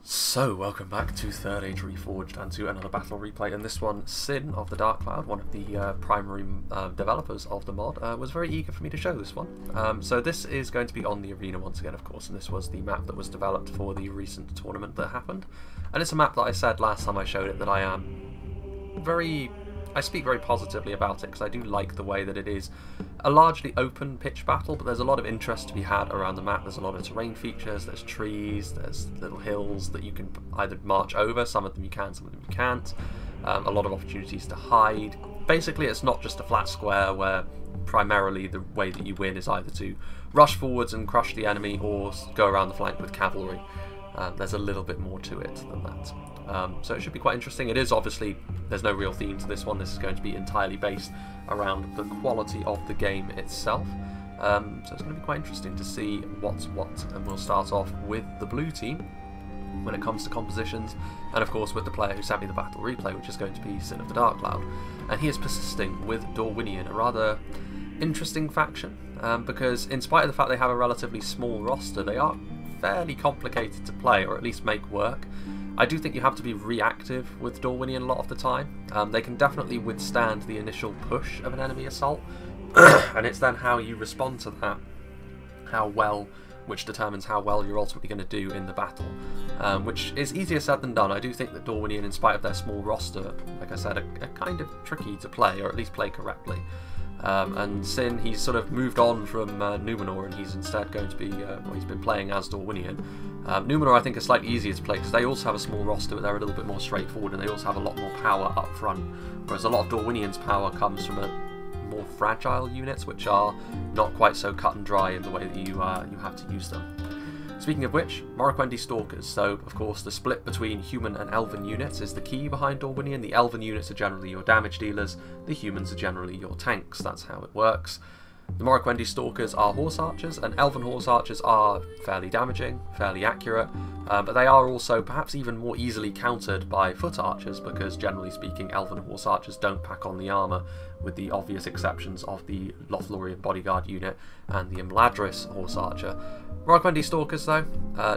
So, welcome back to 3rd Age Reforged and to another battle replay, and this one, Sin of the Dark Cloud, one of the primary developers of the mod, was very eager for me to show this one. So this is going to be on the arena once again, of course, and this was the map that was developed for the recent tournament that happened. And it's a map that I said last time I showed it that I speak very positively about it because I do like the way that it is a largely open pitch battle, but there's a lot of interest to be had around the map. There's a lot of terrain features, there's trees, there's little hills that you can either march over, some of them you can, some of them you can't, a lot of opportunities to hide. Basically it's not just a flat square where primarily the way that you win is either to rush forwards and crush the enemy or go around the flank with cavalry. There's a little bit more to it than that. So it should be quite interesting. It is obviously, there's no real theme to this one. This is going to be entirely based around the quality of the game itself. So it's going to be quite interesting to see what's what. And we'll start off with the blue team when it comes to compositions, and of course with the player who sent me the battle replay, which is going to be Sin of the Dark Cloud. And he is persisting with Dorwinion, a rather interesting faction, because in spite of the fact they have a relatively small roster, they are fairly complicated to play, or at least make work. I do think you have to be reactive with Dorwinion a lot of the time. They can definitely withstand the initial push of an enemy assault, and it's then how you respond to that, which determines how well you're ultimately going to do in the battle, which is easier said than done. I do think that Dorwinion, in spite of their small roster, like I said, are kind of tricky to play, or at least play correctly. And Sin, he's sort of moved on from Numenor, and he's instead going to be, he's been playing as Dorwinion. Numenor I think is slightly easier to play because they also have a small roster, but they're a little bit more straightforward, and they also have a lot more power up front, whereas a lot of Dorwinion's power comes from more fragile units, which are not quite so cut and dry in the way that you have to use them. Speaking of which, Morroquendi Stalkers. So, of course, the split between human and elven units is the key behind Dorwinion. The elven units are generally your damage dealers, the humans are generally your tanks. That's how it works. The Morroquendi Stalkers are horse archers, and elven horse archers are fairly damaging, fairly accurate, but they are also perhaps even more easily countered by foot archers, because generally speaking elven horse archers don't pack on the armour, with the obvious exceptions of the Lothlorien bodyguard unit and the Imladris horse archer. Morroquendi Stalkers though,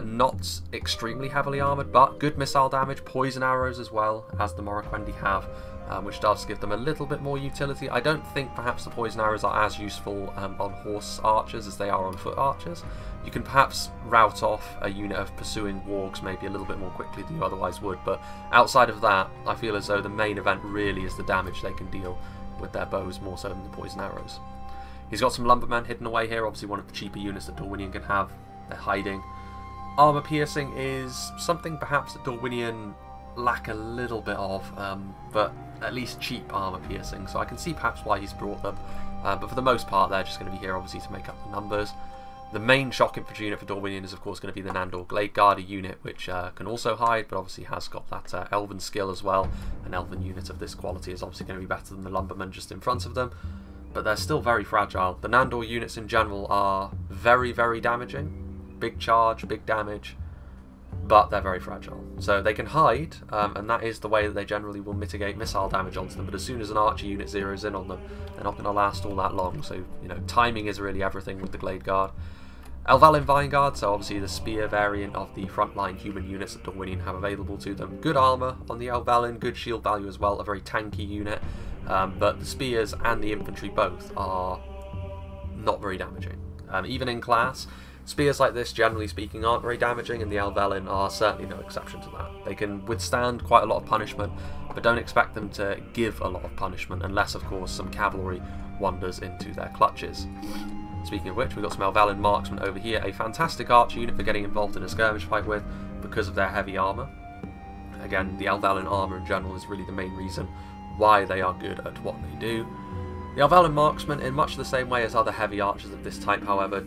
not extremely heavily armoured, but good missile damage, poison arrows as well, as the Morroquendi have, which does give them a little bit more utility. I don't think perhaps the poison arrows are as useful on horse archers as they are on foot archers. You can perhaps rout off a unit of pursuing wargs maybe a little bit more quickly than you otherwise would, but outside of that, I feel as though the main event really is the damage they can deal with their bows more so than the poison arrows. He's got some lumbermen hidden away here, obviously one of the cheaper units that Dorwinion can have. They're hiding. Armour piercing is something perhaps that Dorwinion lack a little bit of, but at least cheap armour piercing, so I can see perhaps why he's brought them, but for the most part they're just going to be here obviously to make up the numbers. The main shock infantry unit for Dorwinion is of course going to be the Nandor Glade Guard, a unit which can also hide, but obviously has got that elven skill as well. An elven unit of this quality is obviously going to be better than the lumbermen just in front of them, but they're still very fragile. The Nandor units in general are very, very damaging. Big charge, big damage, but they're very fragile. So they can hide, and that is the way that they generally will mitigate missile damage onto them, but as soon as an archer unit zeroes in on them, they're not going to last all that long. So, you know, timing is really everything with the Glade Guard. Elvalin Vineguard, so obviously the spear variant of the frontline human units that Dorwinion have available to them. Good armour on the Elvalin, good shield value as well, a very tanky unit, but the spears and the infantry both are not very damaging. Even in class, spears like this, generally speaking, aren't very damaging, and the Elvalin are certainly no exception to that. They can withstand quite a lot of punishment, but don't expect them to give a lot of punishment, unless, of course, some cavalry wanders into their clutches. Speaking of which, we've got some Elvalin marksmen over here, a fantastic archer unit for getting involved in a skirmish fight with, because of their heavy armour. Again, the Elvalin armour in general is really the main reason why they are good at what they do. The Elvalin marksmen, in much the same way as other heavy archers of this type, however,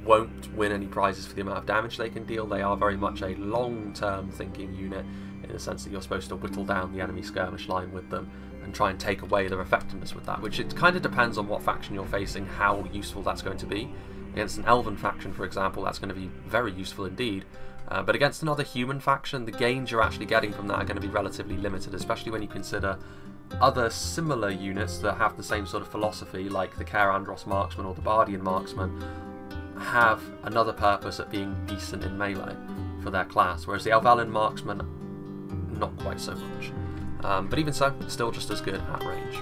won't win any prizes for the amount of damage they can deal. They are very much a long-term thinking unit, in the sense that you're supposed to whittle down the enemy skirmish line with them and try and take away their effectiveness with that, which it kind of depends on what faction you're facing, how useful that's going to be. Against an elven faction, for example, that's going to be very useful indeed, but against another human faction, the gains you're actually getting from that are going to be relatively limited, especially when you consider other similar units that have the same sort of philosophy, like the Caer Andros marksman or the Bardian marksman, have another purpose at being decent in melee. for their class, whereas the Elvalin Marksmen, not quite so much. But even so, still just as good at range.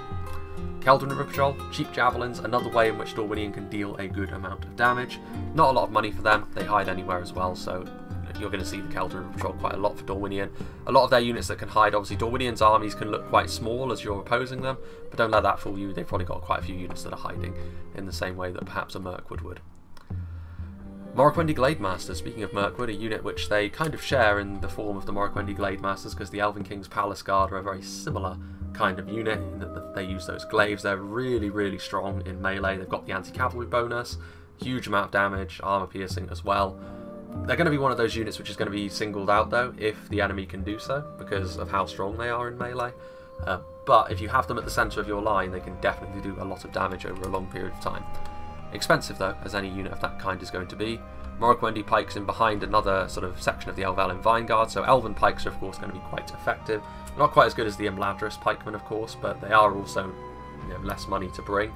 Keldrin River Patrol, cheap javelins, another way in which Dorwinion can deal a good amount of damage. Not a lot of money for them, they hide anywhere as well, so you're going to see the Keldrin River Patrol quite a lot for Dorwinion. A lot of their units that can hide, obviously Dorwinion's armies can look quite small as you're opposing them, but don't let that fool you, they've probably got quite a few units that are hiding in the same way that perhaps a Mirkwood would. Morroquendi Glade Masters, speaking of Mirkwood, a unit which they kind of share in the form of the Morroquendi Glade Masters, because the Elven King's Palace Guard are a very similar kind of unit in that they use those glaives. They're really, really strong in melee. They've got the anti-cavalry bonus, huge amount of damage, armor piercing as well. They're going to be one of those units which is going to be singled out though, if the enemy can do so, because of how strong they are in melee. But if you have them at the centre of your line, they can definitely do a lot of damage over a long period of time. Expensive though, as any unit of that kind is going to be. Morroquendi pikes in behind another sort of section of the Elvalin Vineyard, so Elven pikes are of course going to be quite effective. Not quite as good as the Imladris pikemen of course, but they are also, you know, less money to bring.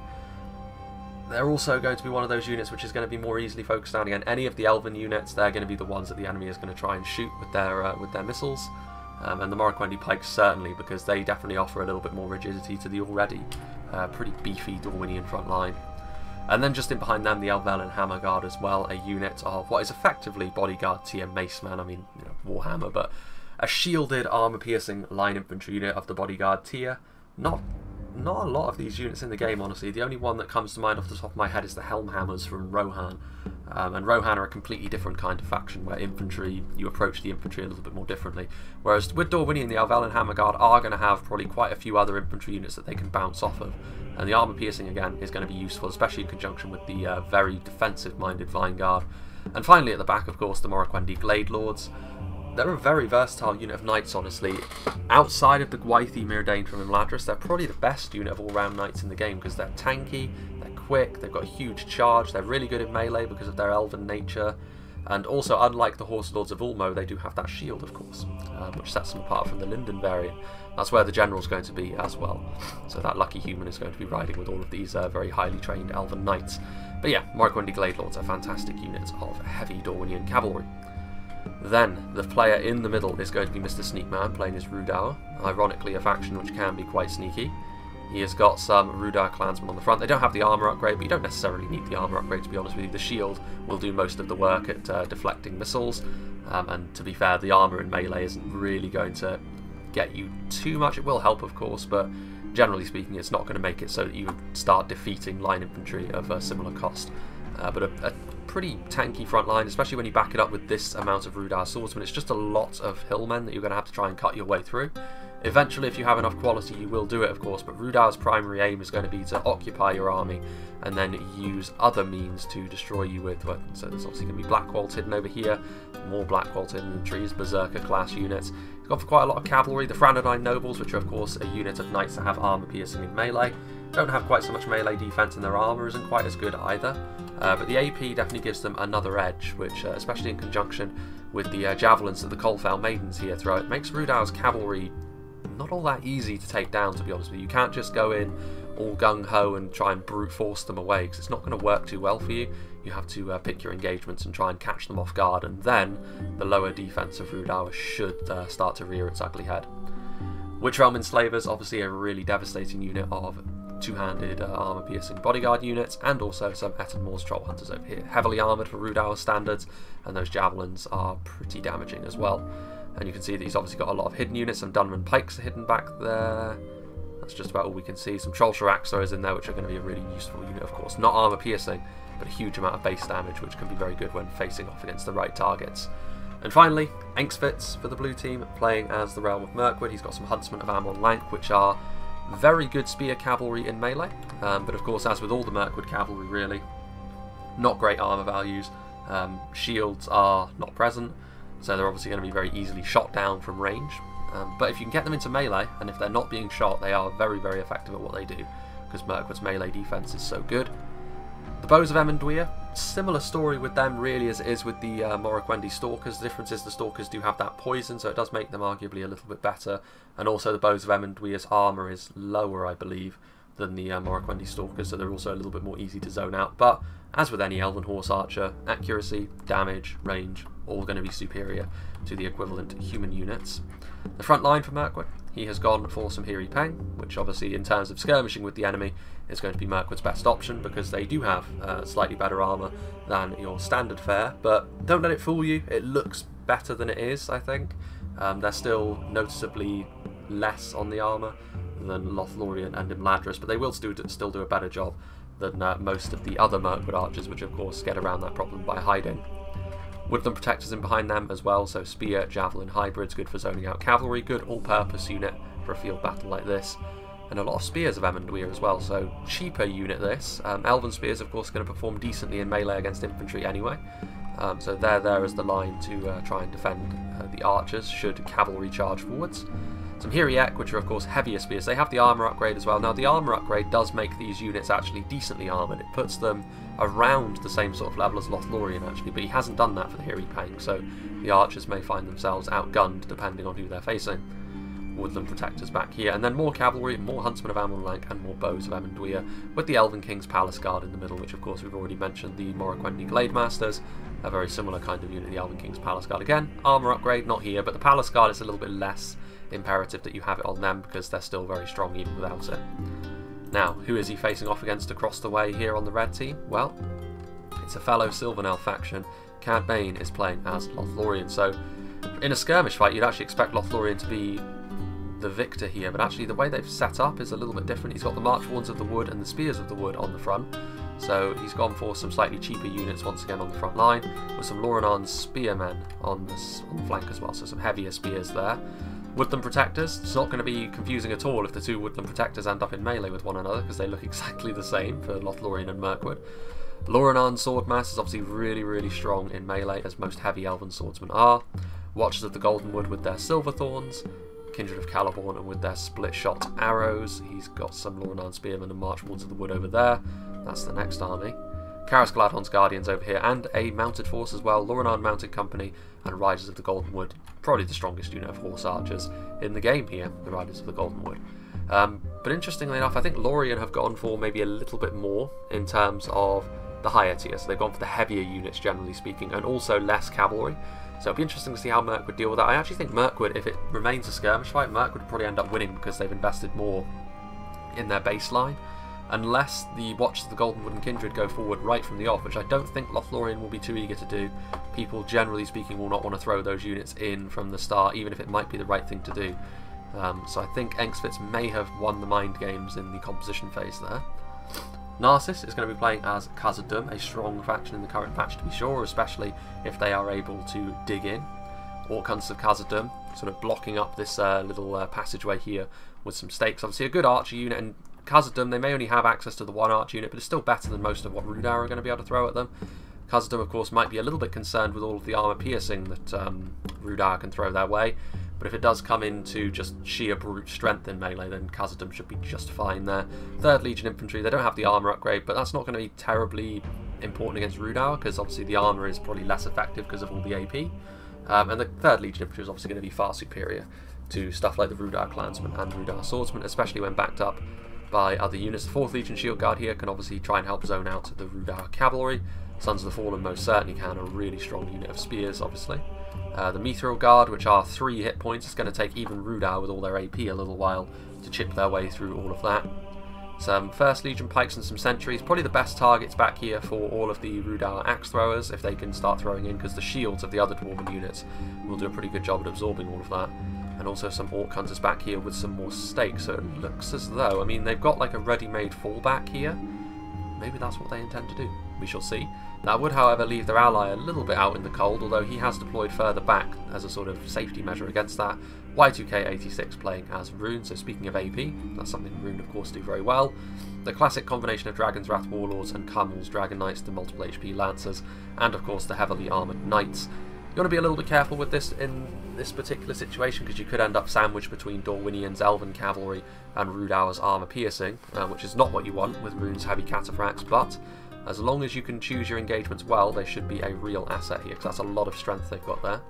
They're also going to be one of those units which is going to be more easily focused on. Again, any of the Elven units, they're going to be the ones that the enemy is going to try and shoot with their missiles. And the Morroquendi pikes certainly, because they definitely offer a little bit more rigidity to the already pretty beefy Dorwinion front line. And then just in behind them, the Elvalin Hammer Guard as well, a unit of what is effectively bodyguard tier maceman, I mean, you know, Warhammer, but a shielded armor-piercing line infantry unit of the bodyguard tier. Not a lot of these units in the game, honestly. The only one that comes to mind off the top of my head is the Helmhammers from Rhudaur. And Rhudaur are a completely different kind of faction, where infantry, you approach the infantry a little bit more differently. Whereas with Dorwinion, the Elvalin Hammer Guard are going to have probably quite a few other infantry units that they can bounce off of. And the armor piercing, again, is going to be useful, especially in conjunction with the very defensive-minded Vineyard. And finally, at the back, of course, the Morroquendi Glade Lords. They're a very versatile unit of knights, honestly. Outside of the Gwythi Myrdain from Imladris, they're probably the best unit of all-round knights in the game, because they're tanky, they're quick, they've got a huge charge, they're really good in melee because of their elven nature, and also, unlike the Horse Lords of Ulmo, they do have that shield, of course, which sets them apart from the Linden variant. That's where the general's going to be as well. So that lucky human is going to be riding with all of these very highly trained elven knights. But yeah, Morroquendi Glade Lords are fantastic units of heavy Dorwinion cavalry. Then, the player in the middle is going to be Mr. Sneakman, playing as Rhudaur, ironically a faction which can be quite sneaky. He has got some Rhudaur clansmen on the front. They don't have the armour upgrade, but you don't necessarily need the armour upgrade, to be honest with you. The shield will do most of the work at deflecting missiles, and to be fair, the armour in melee isn't really going to get you too much. It will help, of course, but generally speaking, it's not going to make it so that you start defeating line infantry of a similar cost. But a pretty tanky front line, especially when you back it up with this amount of Rhudaur swordsmen. It's just a lot of hillmen that you're going to have to try and cut your way through. Eventually, if you have enough quality, you will do it, of course, but Rhudaur's primary aim is going to be to occupy your army and then use other means to destroy you with. So there's obviously going to be Blackwalt hidden over here, more Blackwalt hidden in trees, Berserker class units. He's gone for quite a lot of cavalry, the Franodine Nobles, which are of course a unit of knights that have armour piercing in melee. Don't have quite so much melee defense, and their armour isn't quite as good either. But the AP definitely gives them another edge, which, especially in conjunction with the javelins that the Colfell Maidens here throw, it makes Rhudaur's cavalry not all that easy to take down, to be honest with you. You can't just go in all gung-ho and try and brute force them away, because it's not going to work too well for you. You have to pick your engagements and try and catch them off guard, and then the lower defense of Rhudaur should start to rear its ugly head. Witch Realm Enslavers, obviously a really devastating unit of two-handed armour-piercing bodyguard units, and also some Etten Moor's Troll Hunters over here. Heavily armoured for Rhudaur standards, and those javelins are pretty damaging as well. And you can see that he's obviously got a lot of hidden units. Some Dunman Pikes are hidden back there. That's just about all we can see. Some Trollshire Axors in there, which are going to be a really useful unit, of course. Not armour-piercing, but a huge amount of base damage, which can be very good when facing off against the right targets. And finally, Engsvitz for the blue team, playing as the Realm of Mirkwood. He's got some Huntsmen of Amon Lank, which are very good spear cavalry in melee, but of course, as with all the Mirkwood cavalry really, not great armour values. Shields are not present, so they're obviously going to be very easily shot down from range. But if you can get them into melee, and if they're not being shot, they are very, very effective at what they do, because Mirkwood's melee defense is so good. The Bows of Emondwyr, similar story with them really as it is with the Morroquendi Stalkers. The difference is the Stalkers do have that poison, so it does make them arguably a little bit better. And also the Bows of Emondwyr's armour is lower, I believe, than the Morroquendi Stalkers, so they're also a little bit more easy to zone out. But as with any Elven Horse Archer, accuracy, damage, range, all going to be superior to the equivalent human units. The front line for Mirkwood, he has gone for some Hiri Peng, which obviously in terms of skirmishing with the enemy is going to be Mirkwood's best option, because they do have slightly better armour than your standard fare, but don't let it fool you, it looks better than it is, I think. They're still noticeably less on the armour than Lothlorien and Imladris, but they will still do a better job than most of the other Mirkwood archers, which of course get around that problem by hiding. Woodland Protectors in behind them as well, so Spear, Javelin, Hybrids, good for zoning out cavalry, good all-purpose unit for a field battle like this. And a lot of Spears of Emondwyr as well, so cheaper unit this. Elven Spears of course going to perform decently in melee against infantry anyway, so they're there as the line to try and defend the archers should cavalry charge forwards. Some Hiriek, which are of course heavier spears. They have the armour upgrade as well. Now the armour upgrade does make these units actually decently armoured. It puts them around the same sort of level as Lothlorien actually, but he hasn't done that for the Hiri Peng, so the archers may find themselves outgunned depending on who they're facing. Woodland Protectors back here, and then more cavalry, more Huntsmen of Anorlanc, and more Bows of Emondwyr, with the Elven King's Palace Guard in the middle, which of course we've already mentioned, the Morroquendi Glade Masters, a very similar kind of unit, the Elven King's Palace Guard. Again, armour upgrade, not here, but the Palace Guard is a little bit less imperative that you have it on them, because they're still very strong even without it. Now, who is he facing off against across the way here on the red team? Well, it's a fellow Sylvanel faction. Cad Bane is playing as Lothlorien, so in a skirmish fight you'd actually expect Lothlorien to be the victor here, but actually the way they've set up is a little bit different. He's got the Marchwarns of the Wood and the Spears of the Wood on the front, so he's gone for some slightly cheaper units once again on the front line, with some Lorenarn Spearmen on the flank as well, so some heavier spears there. Woodland Protectors, it's not going to be confusing at all if the two Woodland Protectors end up in melee with one another, because they look exactly the same for Lothlorien and Mirkwood. Lorenarn Swordmass is obviously really strong in melee, as most heavy elven swordsmen are. Watchers of the Goldenwood with their Silverthorns, Kindred of Caliborn and with their split-shot arrows. He's got some Lorenarn Spearmen and Marchwarns of the Wood over there. That's the next army. Karas Gladhon's Guardians over here, and a mounted force as well, Lorenarn Mounted Company and Riders of the Goldenwood. Probably the strongest unit of horse archers in the game here, the Riders of the Goldenwood. But interestingly enough, I think Lorien have gone for maybe a little bit more in terms of the higher tier, so they've gone for the heavier units generally speaking, and also less cavalry. So it'll be interesting to see how Mirkwood deal with that. I actually think Mirkwood, if it remains a skirmish fight, Mirkwood would probably end up winning because they've invested more in their baseline. Unless the Watchers of the Goldenwood and Kindred go forward right from the off, which I don't think Lothlorien will be too eager to do. People, generally speaking, will not want to throw those units in from the start, even if it might be the right thing to do. So I think Engsvitz may have won the mind games in the composition phase there. Narcissus is going to be playing as Khazad-Dum, a strong faction in the current patch to be sure, especially if they are able to dig in. Orc Hunters of Khazad-Dum sort of blocking up this little passageway here with some stakes. Obviously a good archer unit, and Khazad-Dum, they may only have access to the one archer unit, but it's still better than most of what Rhudaur are going to be able to throw at them. Khazad-Dum, of course, might be a little bit concerned with all of the armour piercing that Rhudaur can throw their way, but if it does come into just sheer brute strength in melee, then Khazad-Dum should be just fine there. 3rd Legion Infantry, they don't have the armour upgrade, but that's not going to be terribly important against Rhudaur, because obviously the armour is probably less effective because of all the AP. And the 3rd Legion Infantry is obviously going to be far superior to stuff like the Rhudaur Clansmen and Rhudaur Swordsmen, especially when backed up by other units. The 4th Legion Shield Guard here can obviously try and help zone out the Rhudaur Cavalry. Sons of the Fallen most certainly can, a really strong unit of spears, obviously. The Mithril Guard, which are 3 hit points, it's going to take even Rhudaur with all their AP a little while to chip their way through all of that. Some 1st Legion Pikes and some Sentries, probably the best targets back here for all of the Rhudaur Axe Throwers, if they can start throwing in, because the shields of the other Dwarven units will do a pretty good job at absorbing all of that. And also some Orc Hunters back here with some more stakes, so it looks as though, I mean, they've got like a ready-made fallback here. Maybe that's what they intend to do. We shall see. That would, however, leave their ally a little bit out in the cold, although he has deployed further back as a sort of safety measure against that. Y2K86 playing as Rhun, so speaking of AP, that's something Rhun of course do very well. The classic combination of Dragon's Wrath Warlords and Camel's Dragon Knights, the multiple HP Lancers, and of course the heavily armoured Knights. You want to be a little bit careful with this in this particular situation, because you could end up sandwiched between Dorwinion's Elven Cavalry and Rhudaur's Armour Piercing, which is not what you want with Rhune's Heavy Cataphracts, but as long as you can choose your engagements well, they should be a real asset here, because that's a lot of strength they've got there.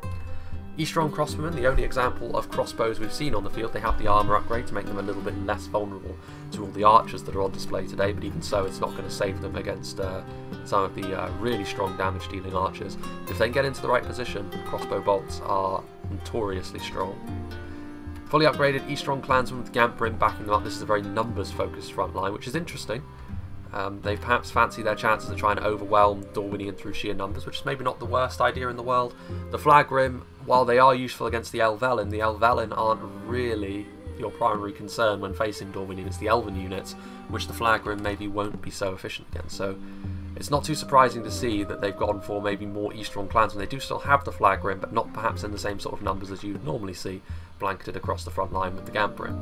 E-Strong crossbowmen, the only example of crossbows we've seen on the field. They have the armour upgrade to make them a little bit less vulnerable to all the archers that are on display today, but even so it's not going to save them against some of the really strong damage dealing archers. If they can get into the right position, crossbow bolts are notoriously strong. Fully upgraded E-Strong clansmen with Gamprin backing them up. This is a very numbers focused front line, which is interesting. They perhaps fancy their chances of trying to overwhelm Dorwinion through sheer numbers, which is maybe not the worst idea in the world. The Flagrim, while they are useful against the Elvelyn aren't really your primary concern when facing Dorwinion. It's the Elven units, which the Flagrim maybe won't be so efficient against. So it's not too surprising to see that they've gone for maybe more E-Strong clansmen. They do still have the Flagrim, but not perhaps in the same sort of numbers as you would normally see blanketed across the front line with the Gamprin.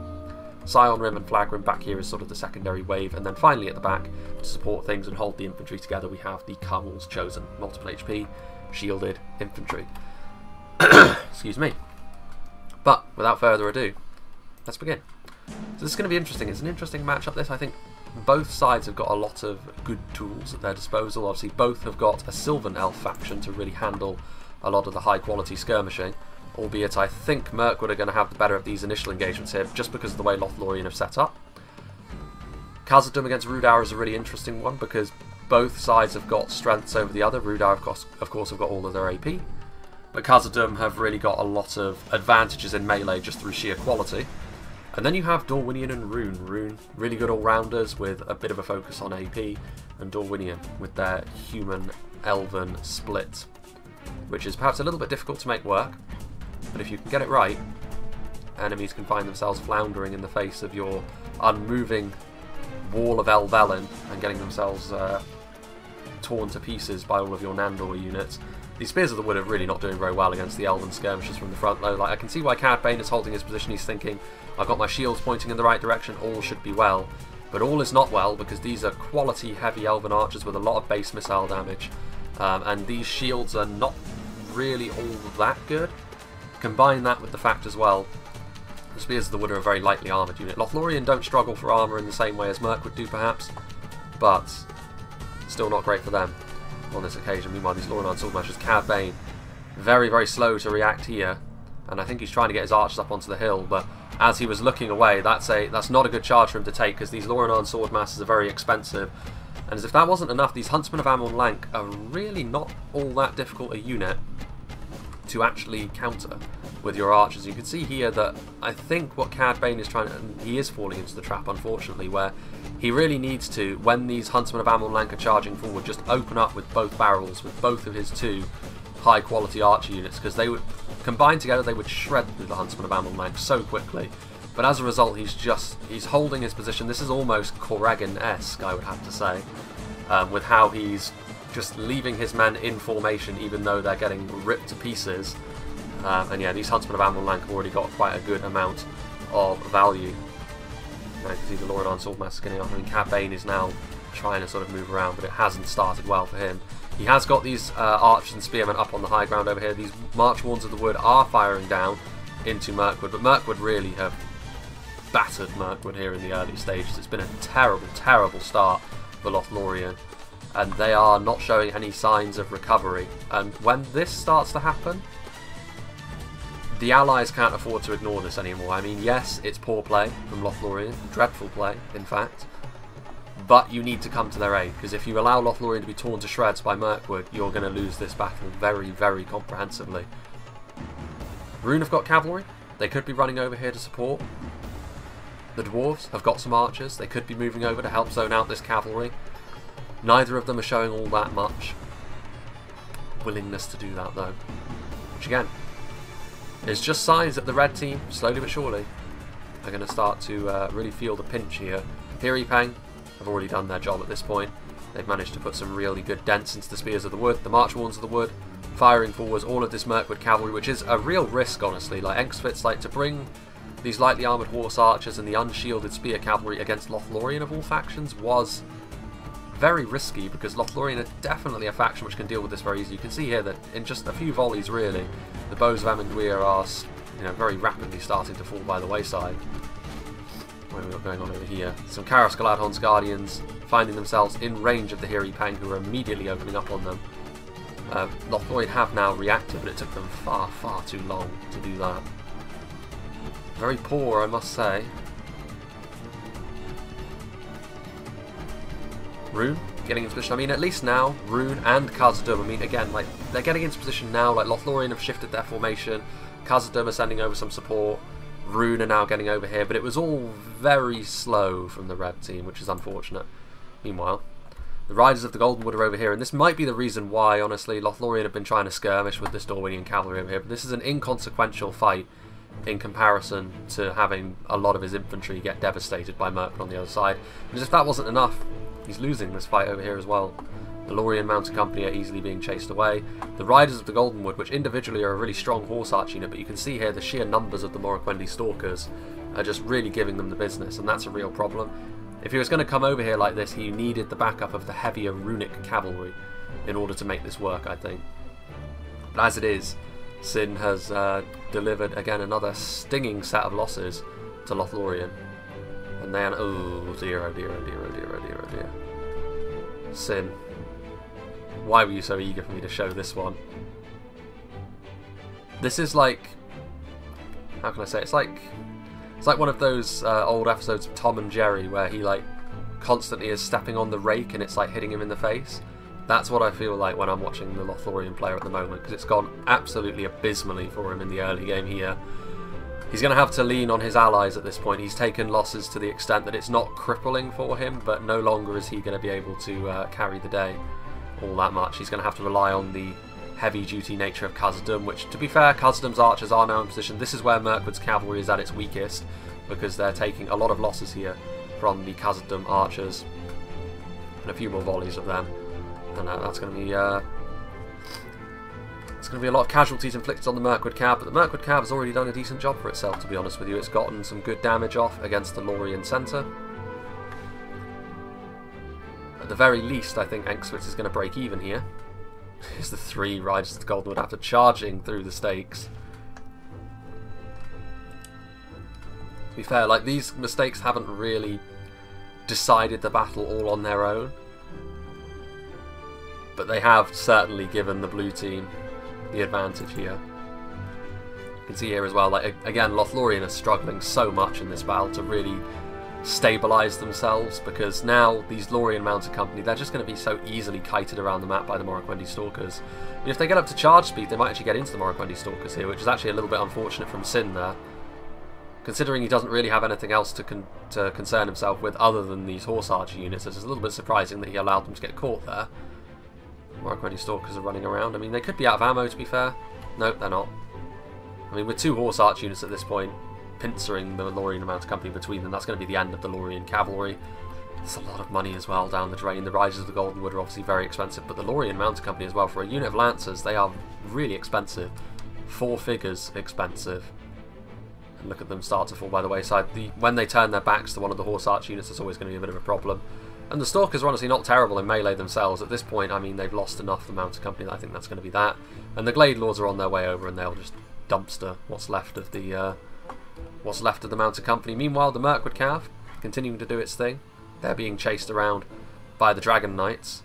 Scion Rim and Flagrim back here is sort of the secondary wave, and then finally at the back, to support things and hold the infantry together, we have the Carmel's Chosen. Multiple HP, shielded infantry. Excuse me. But, without further ado, let's begin. So this is going to be interesting. It's an interesting matchup, this. I think both sides have got a lot of good tools at their disposal. Obviously, both have got a Sylvan Elf faction to really handle a lot of the high-quality skirmishing. Albeit I think Mirkwood are going to have the better of these initial engagements here, just because of the way Lothlorien have set up. Khazad-Dum against Rhudaur is a really interesting one, because both sides have got strengths over the other. Rhudaur, of course, have got all of their AP, but Khazad-Dum have really got a lot of advantages in melee just through sheer quality. And then you have Dorwinion and Rhun. Rhun, really good all-rounders with a bit of a focus on AP, and Dorwinion with their human-elven split, which is perhaps a little bit difficult to make work. But if you can get it right, enemies can find themselves floundering in the face of your unmoving wall of Elvelyn and getting themselves torn to pieces by all of your Nandor units. These Spears of the Wood are really not doing very well against the Elven skirmishers from the front though. Like, I can see why Cad Bane is holding his position. He's thinking, I've got my shields pointing in the right direction, all should be well. But all is not well, because these are quality heavy Elven archers with a lot of base missile damage. And these shields are not really all that good. Combine that with the fact as well, the Spears of the Wood are a very lightly armoured unit. Lothlorien don't struggle for armour in the same way as Mirkwood do perhaps, but still not great for them on this occasion. Meanwhile, these Lorwyn Swordmashers, Cad Bane, very, very slow to react here, and I think he's trying to get his archers up onto the hill, but as he was looking away, that's not a good charge for him to take, because these Lorwyn Swordmasters are very expensive, and as if that wasn't enough, these Huntsmen of Amon-Lank are really not all that difficult a unit to actually counter with your archers. You can see here that I think what Cad Bane is trying to, and he is falling into the trap unfortunately, where he really needs to, when these Huntsmen of Amon-Lank are charging forward, just open up with both barrels, with both of his two high quality archer units, because they would combine together, they would shred through the Huntsmen of Amon-Lank so quickly. But as a result, he's holding his position. This is almost Corrigan-esque, I would have to say, with how he's just leaving his men in formation even though they're getting ripped to pieces. And yeah, these Huntsmen of Amon-Lank have already got quite a good amount of value. Now you can see the Lorwyn Swordmasters getting off. I mean, Cad Bane is now trying to sort of move around, but it hasn't started well for him. He has got these archers and spearmen up on the high ground over here. These Marchwarns of the Wood are firing down into Mirkwood, but Mirkwood really have battered Mirkwood here in the early stages. It's been a terrible, terrible start for Lothlorien, and they are not showing any signs of recovery. And when this starts to happen, the Allies can't afford to ignore this anymore. I mean, yes, it's poor play from Lothlorien, dreadful play, in fact, but you need to come to their aid, because if you allow Lothlorien to be torn to shreds by Mirkwood, you're going to lose this battle very, very comprehensively. Rhun have got cavalry. They could be running over here to support. The Dwarves have got some archers. They could be moving over to help zone out this cavalry. Neither of them are showing all that much willingness to do that though, which again is just signs that the red team, slowly but surely, are going to start to really feel the pinch here. Hiri Pang have already done their job at this point. They've managed to put some really good dents into the Spears of the Wood, the Marchwarns of the Wood, firing forwards all of this Mirkwood cavalry, which is a real risk, honestly. Like, Engsfit's like to bring these lightly armoured horse archers and the unshielded spear cavalry against Lothlorien of all factions was very risky, because Lothlorien are definitely a faction which can deal with this very easily. You can see here that in just a few volleys, really, the bows of Amenguir are, you know, very rapidly starting to fall by the wayside. What have we got going on over here? Some Karos Galadhon's Guardians finding themselves in range of the Hiri Pang, who are immediately opening up on them. Lothlorien have now reacted, but it took them far, far too long to do that. Very poor, I must say. Rhun getting into position. I mean, at least now, Rhun and Khazad-Dum, I mean, again, like, they're getting into position now. Like, Lothlorien have shifted their formation. Khazad-Dum are sending over some support. Rhun are now getting over here, but it was all very slow from the red team, which is unfortunate. Meanwhile, the Riders of the Goldenwood are over here, and this might be the reason why, honestly, Lothlorien have been trying to skirmish with this Dorwinion cavalry over here, but this is an inconsequential fight in comparison to having a lot of his infantry get devastated by Mirkwood on the other side. Because if that wasn't enough, he's losing this fight over here as well. The Lorien Mounted Company are easily being chased away. The Riders of the Goldenwood, which individually are a really strong horse arch unit, but you can see here the sheer numbers of the Morroquendi Stalkers are just really giving them the business, and that's a real problem. If he was going to come over here like this, he needed the backup of the heavier runic cavalry in order to make this work, I think. But as it is, Sin has delivered, again, another stinging set of losses to Lothlorien. And then, oh dear, oh dear, oh dear, oh dear, oh dear, oh dear. Sin, why were you so eager for me to show this one? This is like, how can I say it? It's like one of those old episodes of Tom and Jerry where he like constantly is stepping on the rake and it's like hitting him in the face. That's what I feel like when I'm watching the Lothlorien player at the moment, because it's gone absolutely abysmally for him in the early game here. He's going to have to lean on his allies at this point. He's taken losses to the extent that it's not crippling for him, but no longer is he going to be able to carry the day all that much. He's going to have to rely on the heavy-duty nature of Khazad-Dum, which, to be fair, Khazad-Dum's archers are now in position. This is where Mirkwood's cavalry is at its weakest, because they're taking a lot of losses here from the Khazad-Dum archers, and a few more volleys of them. And that's going to be a lot of casualties inflicted on the Mirkwood Cav, but the Mirkwood Cav has already done a decent job for itself, to be honest with you. It's gotten some good damage off against the Lorien centre. At the very least, I think Enkswitz is going to break even here. Here's the three Riders of the Goldenwood after charging through the stakes. To be fair, like, these mistakes haven't really decided the battle all on their own, but they have certainly given the blue team the advantage here. You can see here as well, like, again, Lothlorien are struggling so much in this battle to really stabilise themselves, because now these Lorien Mounted Company, they're just going to be so easily kited around the map by the Morroquendi Stalkers. And if they get up to charge speed, they might actually get into the Morroquendi Stalkers here, which is actually a little bit unfortunate from Sin there, considering he doesn't really have anything else to concern himself with other than these horse archer units. It's a little bit surprising that he allowed them to get caught there. Morroquendi Stalkers are running around. I mean, they could be out of ammo, to be fair. Nope, they're not. I mean, with two horse arch units at this point, pincering the Lorien Mounted Company between them, that's going to be the end of the Lorien cavalry. There's a lot of money as well down the drain. The Riders of the Goldenwood are obviously very expensive, but the Lorien Mounted Company as well, for a unit of Lancers, they are really expensive. 4 figures expensive. And look at them start to fall by the wayside. When they turn their backs to one of the horse arch units, it's always going to be a bit of a problem. And the Stalkers are honestly not terrible in melee themselves. At this point, I mean, they've lost enough, the Mounted Company, that I think that's going to be that. And the Glade Lords are on their way over, and they'll just dumpster what's left of the Mounted Company. Meanwhile, the Mirkwood Cav continuing to do its thing. They're being chased around by the Dragon Knights.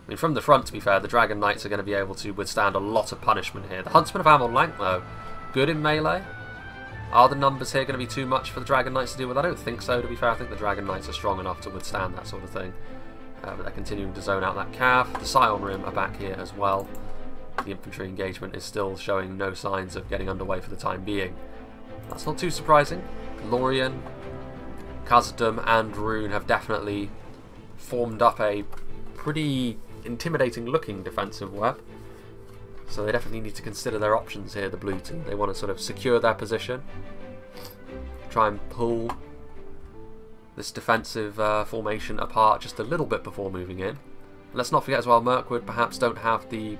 I mean, from the front, to be fair, the Dragon Knights are going to be able to withstand a lot of punishment here. The Huntsmen of Amon Lank, though, good in melee. Are the numbers here going to be too much for the Dragon Knights to deal with? I don't think so, to be fair. I think the Dragon Knights are strong enough to withstand that sort of thing. But they're continuing to zone out that Cav. The Scion Rim are back here as well. The infantry engagement is still showing no signs of getting underway for the time being. That's not too surprising. Lorien, Khazad-Dum and Rhun have definitely formed up a pretty intimidating looking defensive web. So they definitely need to consider their options here, the blue team. They want to sort of secure their position, try and pull this defensive formation apart just a little bit before moving in. And let's not forget as well, Mirkwood perhaps don't have the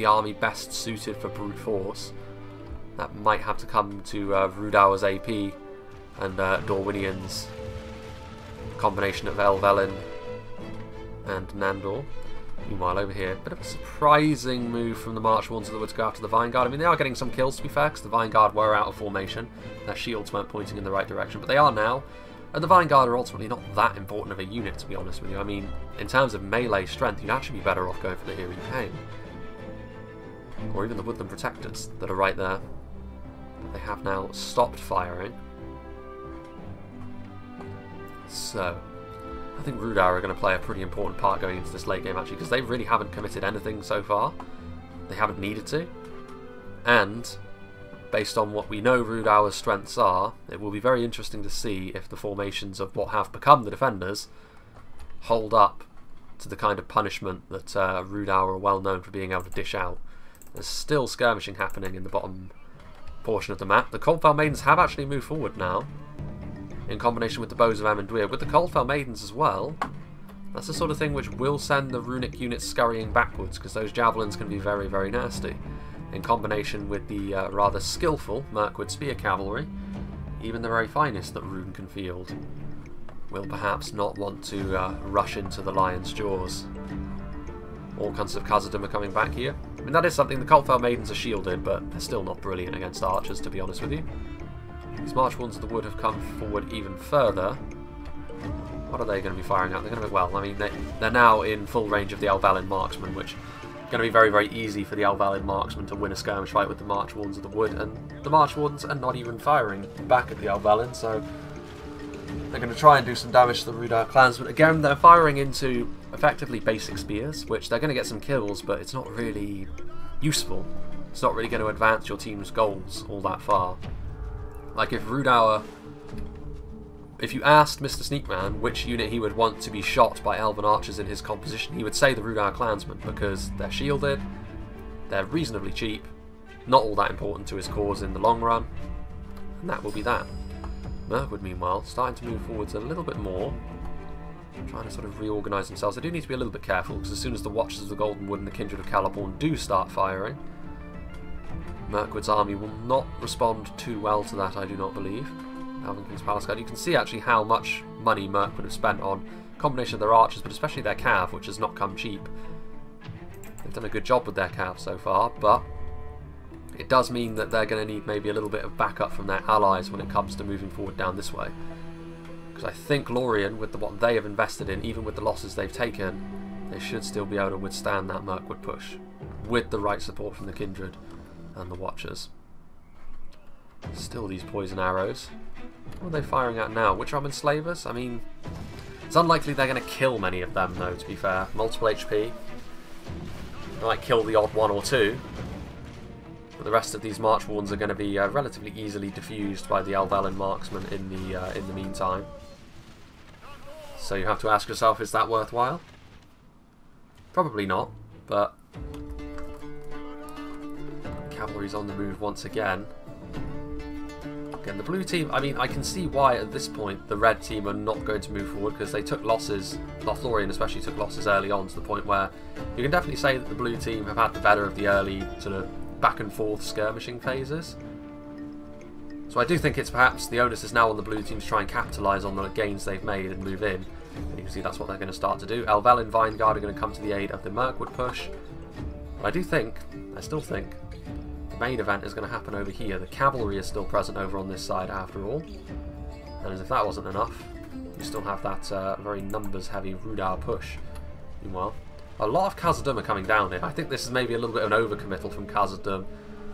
army best suited for brute force. That might have to come to Rhudaur's AP and Dorwinion's combination of Elvelyn and Nandor. Meanwhile, over here, a bit of a surprising move from the March Ones of the Woods to go after the Vinegard. I mean, they are getting some kills, to be fair, because the Vinegard were out of formation. Their shields weren't pointing in the right direction, but they are now. And the Vinegard are ultimately not that important of a unit, to be honest with you. I mean, in terms of melee strength, you'd actually be better off going for the Hearing Pain. or even the Woodland Protectors that are right there. But they have now stopped firing. So, I think Rhudaur are going to play a pretty important part going into this late game actually, because they really haven't committed anything so far. They haven't needed to. And, based on what we know Rhudaur's strengths are, it will be very interesting to see if the formations of what have become the defenders hold up to the kind of punishment that Rhudaur are well known for being able to dish out. There's still skirmishing happening in the bottom portion of the map. The Coldfell Maidens have actually moved forward now, in combination with the Bows of Amenduir. With the Coldfell Maidens as well, that's the sort of thing which will send the runic units scurrying backwards, because those javelins can be very, very nasty. In combination with the rather skillful Mirkwood Spear Cavalry, even the very finest that Rhun can field will perhaps not want to rush into the lion's jaws. All kinds of Khazad-Dum are coming back here. I mean, that is something. The Coldfell Maidens are shielded, but they're still not brilliant against archers, to be honest with you. These Marchwardens of the Wood have come forward even further. What are they going to be firing at? They're going to be, well, I mean, they're now in full range of the Elvalin Marksman, which is going to be very, very easy for the Elvalin Marksman to win a skirmish fight with the Marchwardens of the Wood, and the Marchwardens are not even firing back at the Elvalin, so they're going to try and do some damage to the Rhudaur clansmen. Again, they're firing into effectively basic spears, which they're going to get some kills, but it's not really useful. It's not really going to advance your team's goals all that far. Like if Rhudaur, if you asked Mr. Sneakman which unit he would want to be shot by elven archers in his composition, he would say the Rhudaur clansmen, because they're shielded, they're reasonably cheap, not all that important to his cause in the long run, and that will be that. Mirkwood, meanwhile, starting to move forwards a little bit more, trying to sort of reorganise themselves. They do need to be a little bit careful, because as soon as the Watchers of the Golden Wood and the Kindred of Celeborn do start firing, Mirkwood's army will not respond too well to that, I do not believe. Elven King's Palace Guard. You can see actually how much money Mirkwood have spent on a combination of their archers, but especially their cav, which has not come cheap. They've done a good job with their cav so far, but it does mean that they're going to need maybe a little bit of backup from their allies when it comes to moving forward down this way. Because I think Lorien, with what they have invested in, even with the losses they've taken, they should still be able to withstand that Mirkwood push, with the right support from the Kindred and the Watchers. Still these poison arrows. What are they firing at now? Witch-Rum Enslavers? I mean, it's unlikely they're going to kill many of them, though, to be fair. Multiple HP. They might kill the odd one or two. But the rest of these Marchwardens are going to be relatively easily diffused by the Elvalin Marksman in the meantime. So you have to ask yourself, is that worthwhile? Probably not, but cavalry's on the move once again. Again, the blue team, I mean, I can see why at this point the red team are not going to move forward, because they took losses, Lothlorien especially took losses early on, to the point where you can definitely say that the blue team have had the better of the early sort of back and forth skirmishing phases. So I do think it's perhaps the onus is now on the blue team to try and capitalise on the gains they've made and move in. And you can see that's what they're going to start to do. Elvalin Vineguard are going to come to the aid of the Mirkwood push. But I still think, the main event is going to happen over here. The cavalry is still present over on this side after all. And as if that wasn't enough, you still have that very numbers-heavy Rhudaur push. Meanwhile, a lot of Khazad-Dum are coming down here. I think this is maybe a little bit of an overcommittal from Khazad-Dum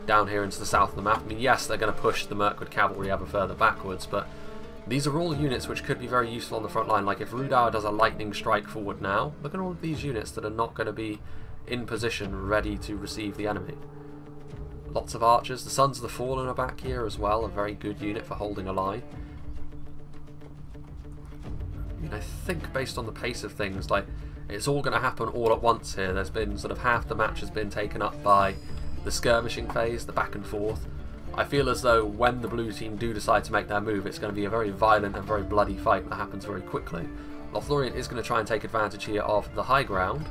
down here into the south of the map. I mean, yes, they're going to push the Mirkwood cavalry ever further backwards, but these are all units which could be very useful on the front line. Like if Rhudaur does a lightning strike forward now, look at all of these units that are not going to be in position ready to receive the enemy. Lots of archers. The Sons of the Fallen are back here as well, a very good unit for holding a line. I mean, I think based on the pace of things, like, it's all going to happen all at once here. There's been sort of half the match has been taken up by the skirmishing phase, the back and forth. I feel as though when the blue team do decide to make their move, it's going to be a very violent and very bloody fight that happens very quickly. Lothlorien is going to try and take advantage here of the high ground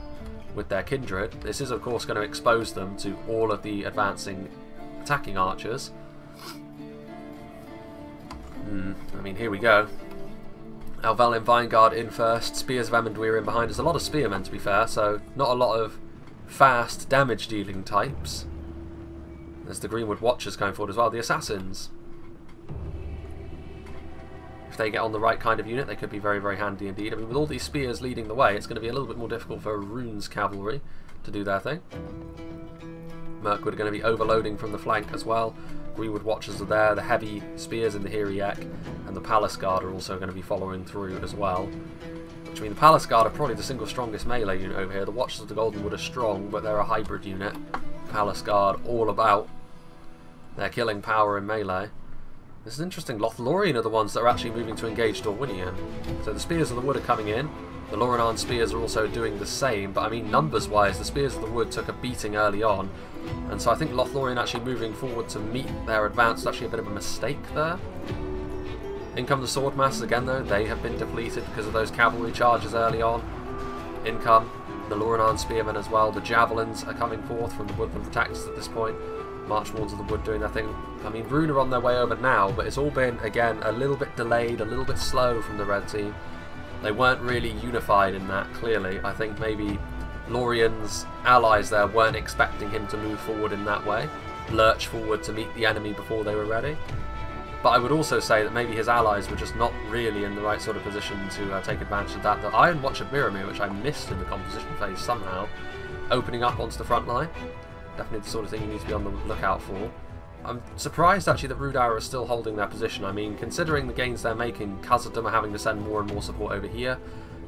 with their Kindred. This is of course going to expose them to all of the advancing attacking archers. I mean, here we go. Elvalin Vineguard in first, Spears of Amenduir in behind. There's a lot of spearmen, to be fair, so not a lot of fast damage dealing types. There's the Greenwood Watchers going forward as well. The Assassins, if they get on the right kind of unit, they could be very, very handy indeed. I mean, with all these spears leading the way, it's going to be a little bit more difficult for Rhune's cavalry to do their thing. Mirkwood are going to be overloading from the flank as well. Greenwood Watchers are there, the heavy spears in the Hiriek, and the Palace Guard are also going to be following through as well. Which means the Palace Guard are probably the single strongest melee unit over here. The Watchers of the Goldenwood are strong, but they're a hybrid unit. Palace Guard all about their killing power in melee. This is interesting. Lothlorien are the ones that are actually moving to engage Dorwinion. So the Spears of the Wood are coming in. The Lorenan Spears are also doing the same, but I mean numbers-wise, the Spears of the Wood took a beating early on. And so I think Lothlorien actually moving forward to meet their advance is actually a bit of a mistake there. In come the Swordmasters again though, they have been depleted because of those cavalry charges early on. In come the Lorenan Spearmen as well. The Javelins are coming forth from the Woodland Protectors at this point. Marchwards of the Wood doing their thing. I mean, Rhun are on their way over now, but it's all been, again, a little bit delayed, a little bit slow from the red team. They weren't really unified in that, clearly. I think maybe Lorien's allies there weren't expecting him to move forward in that way, lurch forward to meet the enemy before they were ready. But I would also say that maybe his allies were just not really in the right sort of position to take advantage of that. The Iron Watch of Mirrormere, which I missed in the composition phase somehow, opening up onto the front line. Definitely the sort of thing you need to be on the lookout for. I'm surprised actually that Rhudaur are still holding their position. I mean, considering the gains they're making, Khazad-Dum are having to send more and more support over here.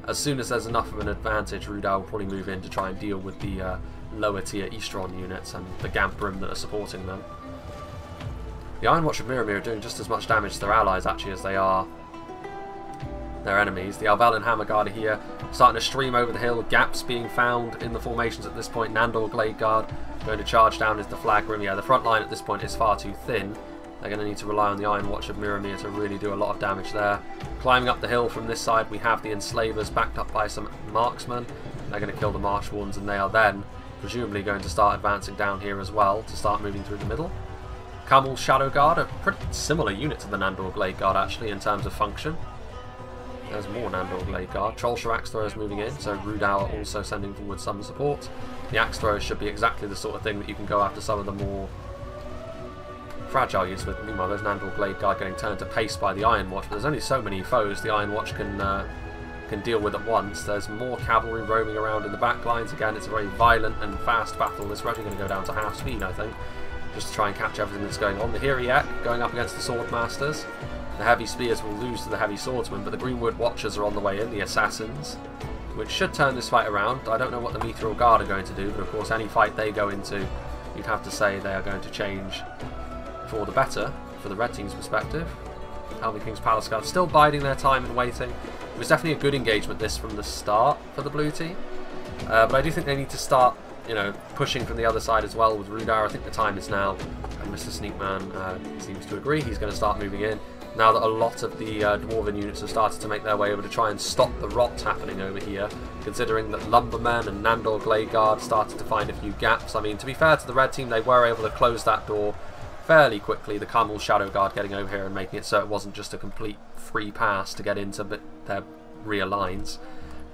As soon as there's enough of an advantage, Rhudaur will probably move in to try and deal with the lower tier Eastron units and the Gamprim that are supporting them. The Iron Watch of Mirrormere are doing just as much damage to their allies actually as they are their enemies. The Alvelin Hammer Guard are here, starting to stream over the hill, gaps being found in the formations at this point. Nandor Glade Guard going to charge down into the Flagrim. Yeah, the front line at this point is far too thin. They're going to need to rely on the Iron Watch of Mirrormere to really do a lot of damage there. Climbing up the hill from this side, we have the Enslavers backed up by some marksmen. They're going to kill the Marchwards, and they are then presumably going to start advancing down here as well to start moving through the middle. Camel's Shadow Guard, a pretty similar unit to the Nandor Glade Guard actually in terms of function. There's more Nandor Glade Guard. Trollshire Axe Throwers moving in, so Rhudaur also sending forward some support. The Axe Throwers should be exactly the sort of thing that you can go after some of the more fragile units with. Meanwhile, there's Nandor Glade Guard getting turned to paste by the Iron Watch, but there's only so many foes the Iron Watch can deal with at once. There's more cavalry roaming around in the back lines. Again, it's a very violent and fast battle. This actually going to go down to half speed, I think, just to try and catch everything that's going on. The Hiriek going up against the Swordmasters. The heavy spears will lose to the heavy swordsmen, but the Greenwood Watchers are on the way in, the assassins, which should turn this fight around. I don't know what the Mithril Guard are going to do, but of course any fight they go into, you'd have to say they are going to change for the better, for the red team's perspective. Helmy King's Palace Guard still biding their time and waiting. It was definitely a good engagement this from the start for the blue team, but I do think they need to start, you know, pushing from the other side as well with Rhudaur. I think the time is now, and Mr. Sneakman seems to agree. He's going to start moving in. Now that a lot of the Dwarven units have started to make their way over to try and stop the rot happening over here, considering that Lumbermen and Nandor Glade Guard started to find a few gaps. I mean, to be fair to the red team, they were able to close that door fairly quickly. The Camel's Shadow Guard getting over here and making it so it wasn't just a complete free pass to get into their rear lines.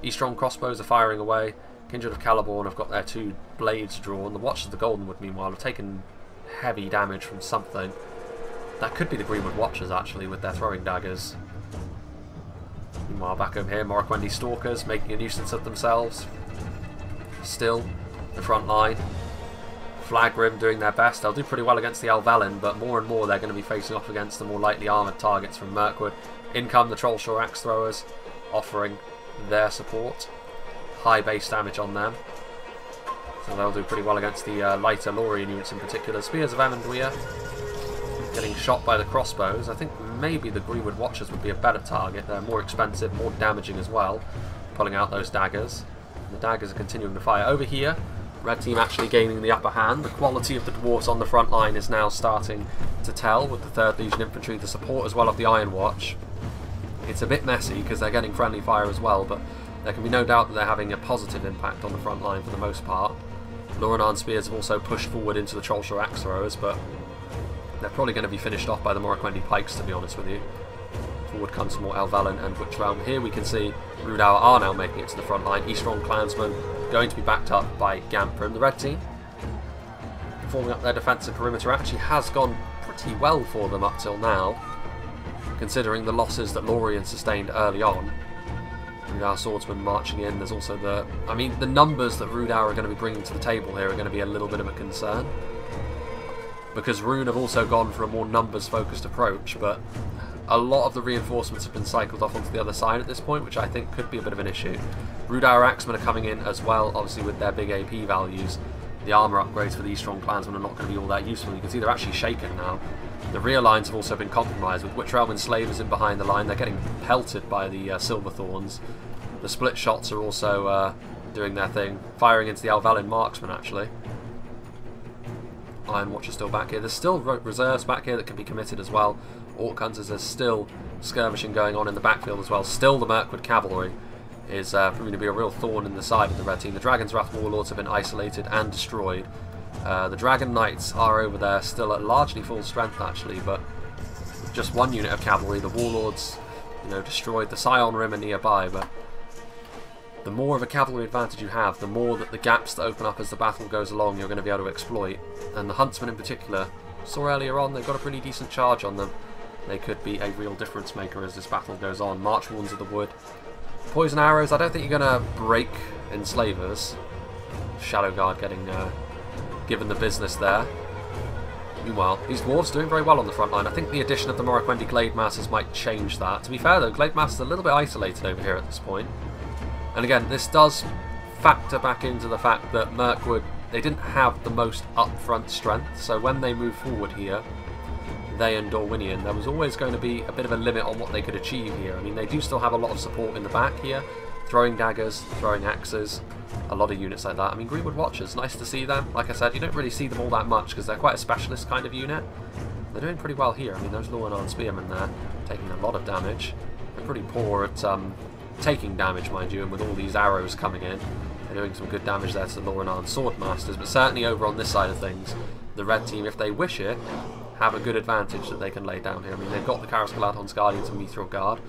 Eastron crossbows are firing away. Kindred of Caliborn have got their two blades drawn. The Watchers of the Goldenwood, meanwhile, have taken heavy damage from something. That could be the Greenwood Watchers, actually, with their throwing daggers. Meanwhile, back over here, Morroquendi Stalkers making a nuisance of themselves. Still, the front line. Flagrim doing their best. They'll do pretty well against the Alvelin, but more and more they're going to be facing off against the more lightly armoured targets from Mirkwood. In come the Trollshire Axe Throwers, offering their support. High base damage on them. So they'll do pretty well against the lighter Lorien units in particular. Spears of Emondwyr getting shot by the crossbows. I think maybe the Greenwood Watchers would be a better target. They're more expensive, more damaging as well, pulling out those daggers. And the daggers are continuing to fire. Over here, red team actually gaining the upper hand. The quality of the dwarves on the front line is now starting to tell with the 3rd Legion Infantry, the support as well of the Iron Watch. It's a bit messy because they're getting friendly fire as well, but there can be no doubt that they're having a positive impact on the front line for the most part. Lorenan Spears have also pushed forward into the Trollshire Axe Throwers, but they're probably going to be finished off by the Morroquendi Pikes, to be honest with you. Forward comes more Alvelin and Witch Realm. Here we can see Rhudaur are now making it to the front line. Eastron Clansmen going to be backed up by Gamprim. The red team, forming up their defensive perimeter, actually has gone pretty well for them up till now, considering the losses that Lorien sustained early on. Rhudaur swordsmen marching in. There's also the numbers that Rhudaur are going to be bringing to the table here are going to be a little bit of a concern. because Rhun have also gone for a more numbers-focused approach, but a lot of the reinforcements have been cycled off onto the other side at this point, which I think could be a bit of an issue. Rhudaur Axemen are coming in as well, obviously with their big AP values. The armour upgrades for these strong clansmen are not going to be all that useful. You can see they're actually shaken now. The rear lines have also been compromised, with Witcher-Elven slavers in behind the line. They're getting pelted by the Silverthorns. The split shots are also doing their thing, firing into the Alvelin marksmen actually. Iron Watch is still back here. There's still reserves back here that can be committed as well. Orc Hunters, there's still skirmishing going on in the backfield as well. Still the Mirkwood cavalry is proving to be a real thorn in the side of the red team. The Dragon's Wrath Warlords have been isolated and destroyed. The Dragon Knights are over there, still at largely full strength actually, but just one unit of cavalry. The Warlords, you know, destroyed. The Scion Rim are nearby, but the more of a cavalry advantage you have, the more that the gaps that open up as the battle goes along you're going to be able to exploit. And the Huntsmen in particular, saw earlier on, they've got a pretty decent charge on them. They could be a real difference maker as this battle goes on. March Wounds of the Wood. Poison Arrows, I don't think you're going to break Enslavers. Shadow Guard getting given the business there. Meanwhile, these dwarves doing very well on the front line. I think the addition of the Morroquendi Glade Masters might change that. To be fair though, Glade Masters are a little bit isolated over here at this point. And again, this does factor back into the fact that Mirkwood, they didn't have the most upfront strength, so when they move forward here, they and Dorwinion, there was always going to be a bit of a limit on what they could achieve here. I mean, they do still have a lot of support in the back here, throwing daggers, throwing axes, a lot of units like that. I mean, Greenwood Watchers, nice to see them. Like I said, you don't really see them all that much because they're quite a specialist kind of unit. They're doing pretty well here. I mean, those Lorwinion Spearmen there, taking a lot of damage. They're pretty poor at taking damage, mind you, and with all these arrows coming in, they're doing some good damage there to the Lorwinion Swordmasters, but certainly over on this side of things, the red team, if they wish it, have a good advantage that they can lay down here. I mean, they've got the Karas-Galadhon's Guardians and Mithril Guard.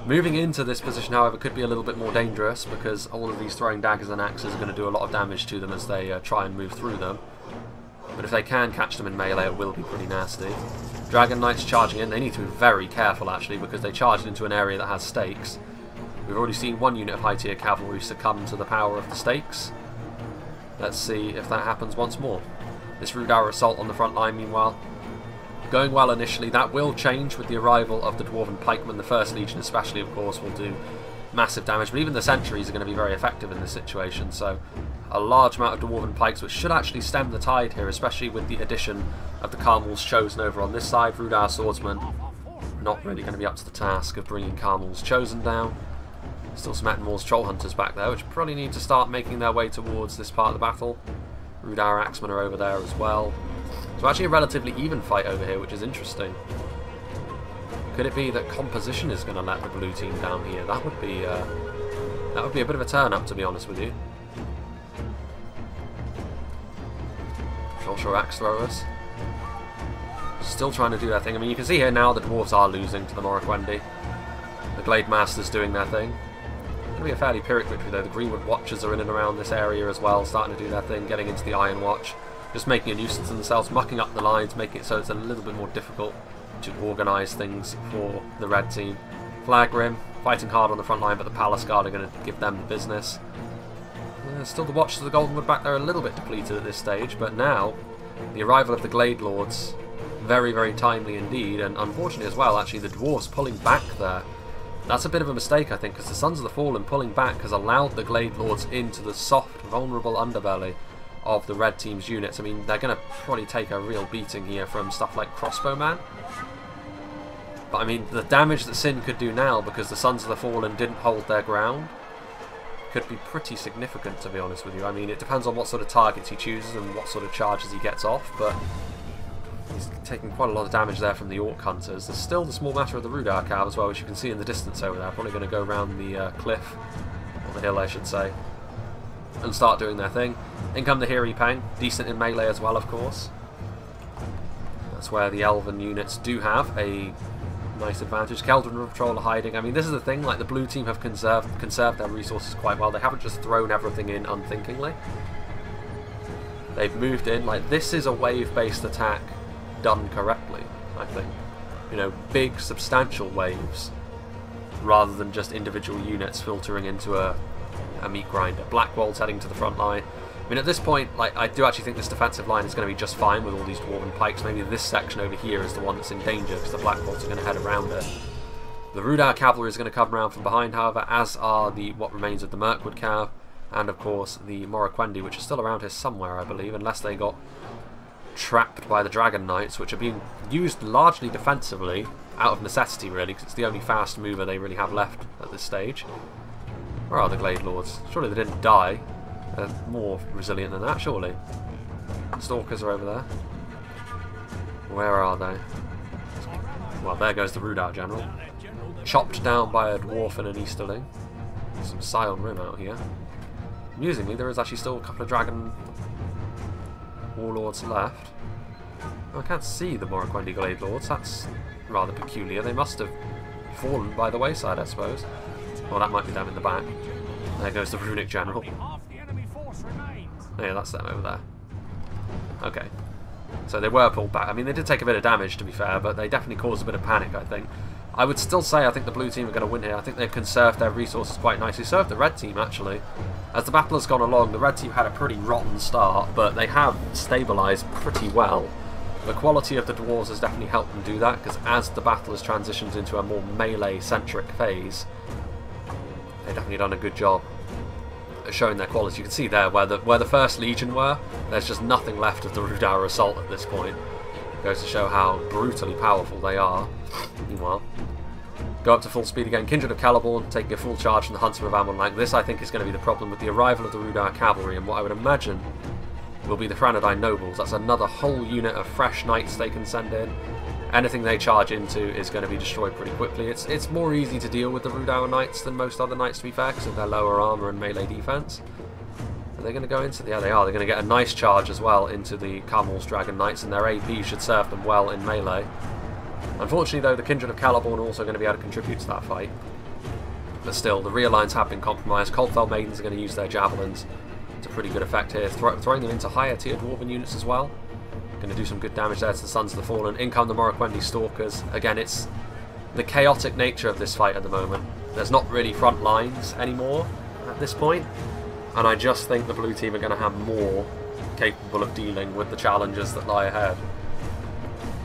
Moving into this position, however, could be a little bit more dangerous because all of these throwing daggers and axes are going to do a lot of damage to them as they try and move through them. But if they can catch them in melee, it will be pretty nasty. Dragon Knights charging in. They need to be very careful, actually, because they charged into an area that has stakes. We've already seen one unit of high-tier cavalry succumb to the power of the stakes. Let's see if that happens once more. This Rhudaur assault on the front line, meanwhile, going well initially. That will change with the arrival of the Dwarven Pikemen. The First Legion especially, of course, will do massive damage, but even the sentries are going to be very effective in this situation, so a large amount of Dwarven Pikes, which should actually stem the tide here, especially with the addition of the Carmel's Chosen over on this side. Rhudaur Swordsmen not really going to be up to the task of bringing Carmel's Chosen down. Still some Ettenmore's Troll Hunters back there, which probably need to start making their way towards this part of the battle. Rhudaur Axemen are over there as well. So actually a relatively even fight over here, which is interesting. Could it be that composition is going to let the blue team down here? That would be a bit of a turn-up, to be honest with you. Trollshore Axe Throwers still trying to do their thing. I mean, you can see here now the dwarves are losing to the Morroquendi. The Glade Masters doing their thing. It's going to be a fairly Pyrrhic victory though. The Greenwood Watchers are in and around this area as well, starting to do their thing, getting into the Iron Watch. Just making a nuisance of themselves, mucking up the lines, making it so it's a little bit more difficult to organise things for the red team. Flag Rim, fighting hard on the front line, but the Palace Guard are going to give them the business. Still the Watchers of the Goldenwood back there a little bit depleted at this stage, but now the arrival of the Glade Lords, very, very timely indeed, and unfortunately as well, actually, the Dwarves pulling back there. That's a bit of a mistake, I think, because the Sons of the Fallen pulling back has allowed the Glade Lords into the soft, vulnerable underbelly of the red team's units. I mean, they're going to probably take a real beating here from stuff like Crossbowman. But I mean, the damage that Sin could do now, because the Sons of the Fallen didn't hold their ground, could be pretty significant, to be honest with you. I mean, it depends on what sort of targets he chooses and what sort of charges he gets off, but he's taking quite a lot of damage there from the Orc Hunters. There's still the small matter of the Rhudaur Cav as well, which you can see in the distance over there. Probably going to go around the cliff, or the hill I should say, and start doing their thing. In come the Hiri Pang, decent in melee as well, of course. That's where the Elven units do have a nice advantage. Keldrin Patrol are hiding. I mean, this is the thing, like the blue team have conserved their resources quite well. They haven't just thrown everything in unthinkingly. They've moved in. Like, this is a wave-based attack done correctly, I think. You know, big, substantial waves, rather than just individual units filtering into a meat grinder. Blackwall's heading to the front line. I mean, at this point, like, I do actually think this defensive line is going to be just fine with all these Dwarven pikes. Maybe this section over here is the one that's in danger because the Black Bolts are going to head around it. The Rhudaur cavalry is going to come around from behind, however, as are the what remains of the Mirkwood cav, and of course the Morroquendi, which is still around here somewhere, I believe, unless they got trapped by the Dragon Knights, which are being used largely defensively, out of necessity really, because it's the only fast mover they really have left at this stage. Where are the Glade Lords? Surely they didn't die. They're more resilient than that, surely. Stalkers are over there. Where are they? Well, there goes the Rhudaur general. Chopped down by a dwarf and an Easterling. Some Scion Rim out here. Amusingly, there is actually still a couple of Dragon Warlords left. I can't see the Morroquendi Glade Lords. That's rather peculiar. They must have fallen by the wayside, I suppose. Well, that might be them in the back. There goes the Runic General. Yeah, that's them over there. Okay. So they were pulled back. I mean, they did take a bit of damage, to be fair, but they definitely caused a bit of panic, I think. I would still say I think the blue team are going to win here. I think they've conserved their resources quite nicely. So have the red team, actually. As the battle has gone along, the red team had a pretty rotten start, but they have stabilised pretty well. The quality of the dwarves has definitely helped them do that, because as the battle has transitioned into a more melee-centric phase, they've definitely done a good job at showing their quality. You can see there where the first Legion were, there's just nothing left of the Rhudaur assault at this point. It goes to show how brutally powerful they are. Meanwhile, go up to full speed again. Kindred of Celeborn taking a full charge from the Huntsman of Ammon. Like this, I think is going to be the problem with the arrival of the Rhudaur cavalry, and what I would imagine will be the Franadine nobles. That's another whole unit of fresh knights they can send in. Anything they charge into is going to be destroyed pretty quickly. It's more easy to deal with the Rhudaur knights than most other knights, to be fair, because of their lower armour and melee defence. Are they going to go into... Yeah, they are. They're going to get a nice charge as well into the Carmel's Dragon Knights, and their AP should serve them well in melee. Unfortunately, though, the Kindred of Celeborn are also going to be able to contribute to that fight. But still, the rear lines have been compromised. Coldfell Maidens are going to use their javelins to pretty good effect here, throwing them into higher tier Dwarven units as well. Going to do some good damage there to the Sons of the Fallen. In come the Morroquendi Stalkers. Again, it's the chaotic nature of this fight at the moment. There's not really front lines anymore at this point, and I just think the blue team are going to have more capable of dealing with the challenges that lie ahead.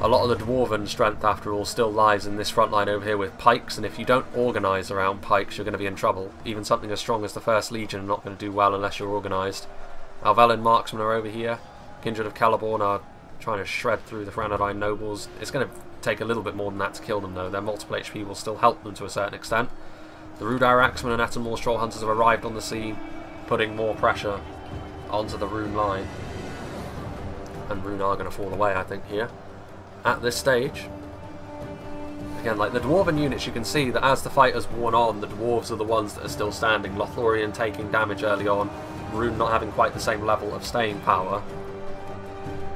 A lot of the Dwarven strength, after all, still lies in this front line over here with pikes, and if you don't organise around pikes, you're going to be in trouble. Even something as strong as the First Legion are not going to do well unless you're organised. Alvelin Marksmen are over here. Kindred of Celeborn are trying to shred through the Franadine nobles. It's going to take a little bit more than that to kill them, though. Their multiple HP will still help them to a certain extent. The Rhudaur Axemen and Ettenmoor's Troll Hunters have arrived on the scene, putting more pressure onto the Rhun line. And Rhun are going to fall away, I think, here. At this stage. Again, like the Dwarven units, you can see that as the fight has worn on, the Dwarves are the ones that are still standing. Lothlorien taking damage early on, Rhun not having quite the same level of staying power.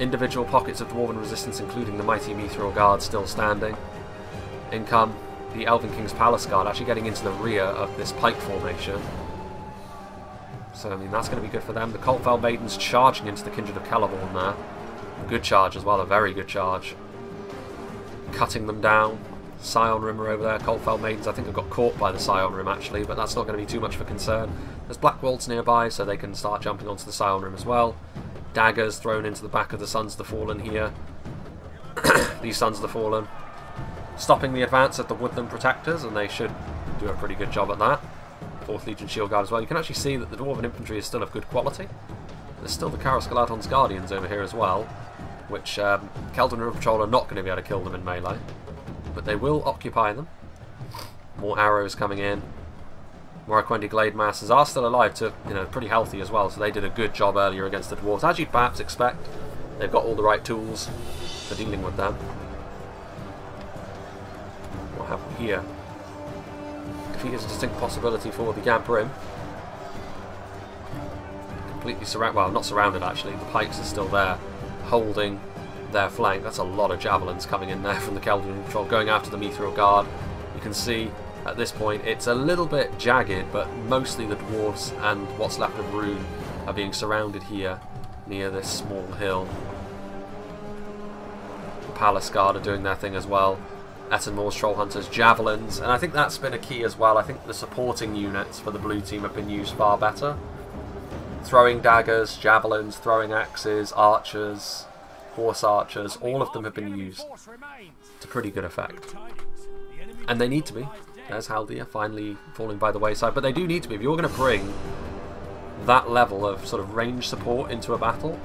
Individual pockets of Dwarven resistance, including the mighty Mithril Guard, still standing. In come the Elven King's Palace Guard, actually getting into the rear of this pike formation. So, I mean, that's going to be good for them. The Coldfell Maidens charging into the Kindred of Celeborn there. A good charge as well, a very good charge. Cutting them down. Scion Rim are over there. Coldfell Maidens, I think, have got caught by the Scion Rim, actually, but that's not going to be too much of a concern. There's Black Wolds nearby, so they can start jumping onto the Scion Rim as well. Daggers thrown into the back of the Sons of the Fallen here. These Sons of the Fallen stopping the advance of the Woodland Protectors, and they should do a pretty good job at that. 4th Legion Shield Guard as well. You can actually see that the Dwarven Infantry is still of good quality. There's still the Karos Galadon's Guardians over here as well, which Keldon River Patrol are not going to be able to kill them in melee, but they will occupy them. More arrows coming in. Morroquendi Glade Masters are still alive, to pretty healthy as well, so they did a good job earlier against the Dwarves, as you'd perhaps expect. They've got all the right tools for dealing with them. What have we here? Defeat is a distinct possibility for the Gamp Rim. Completely surrounded, well, not surrounded actually, the pikes are still there, holding their flank. That's a lot of javelins coming in there from the Keldon Patrol, going after the Mithril Guard. You can see at this point it's a little bit jagged, but mostly the Dwarves and what's left of Rhun are being surrounded here near this small hill. The Palace Guard are doing their thing as well. Ettenmoor's Troll Hunters, javelins, and I think that's been a key as well. I think the supporting units for the blue team have been used far better. Throwing daggers, javelins, throwing axes, archers, horse archers, all of them have been used to pretty good effect. And they need to be. There's Haldir finally falling by the wayside, but they do need to be. If you're going to bring that level of sort of range support into a battle,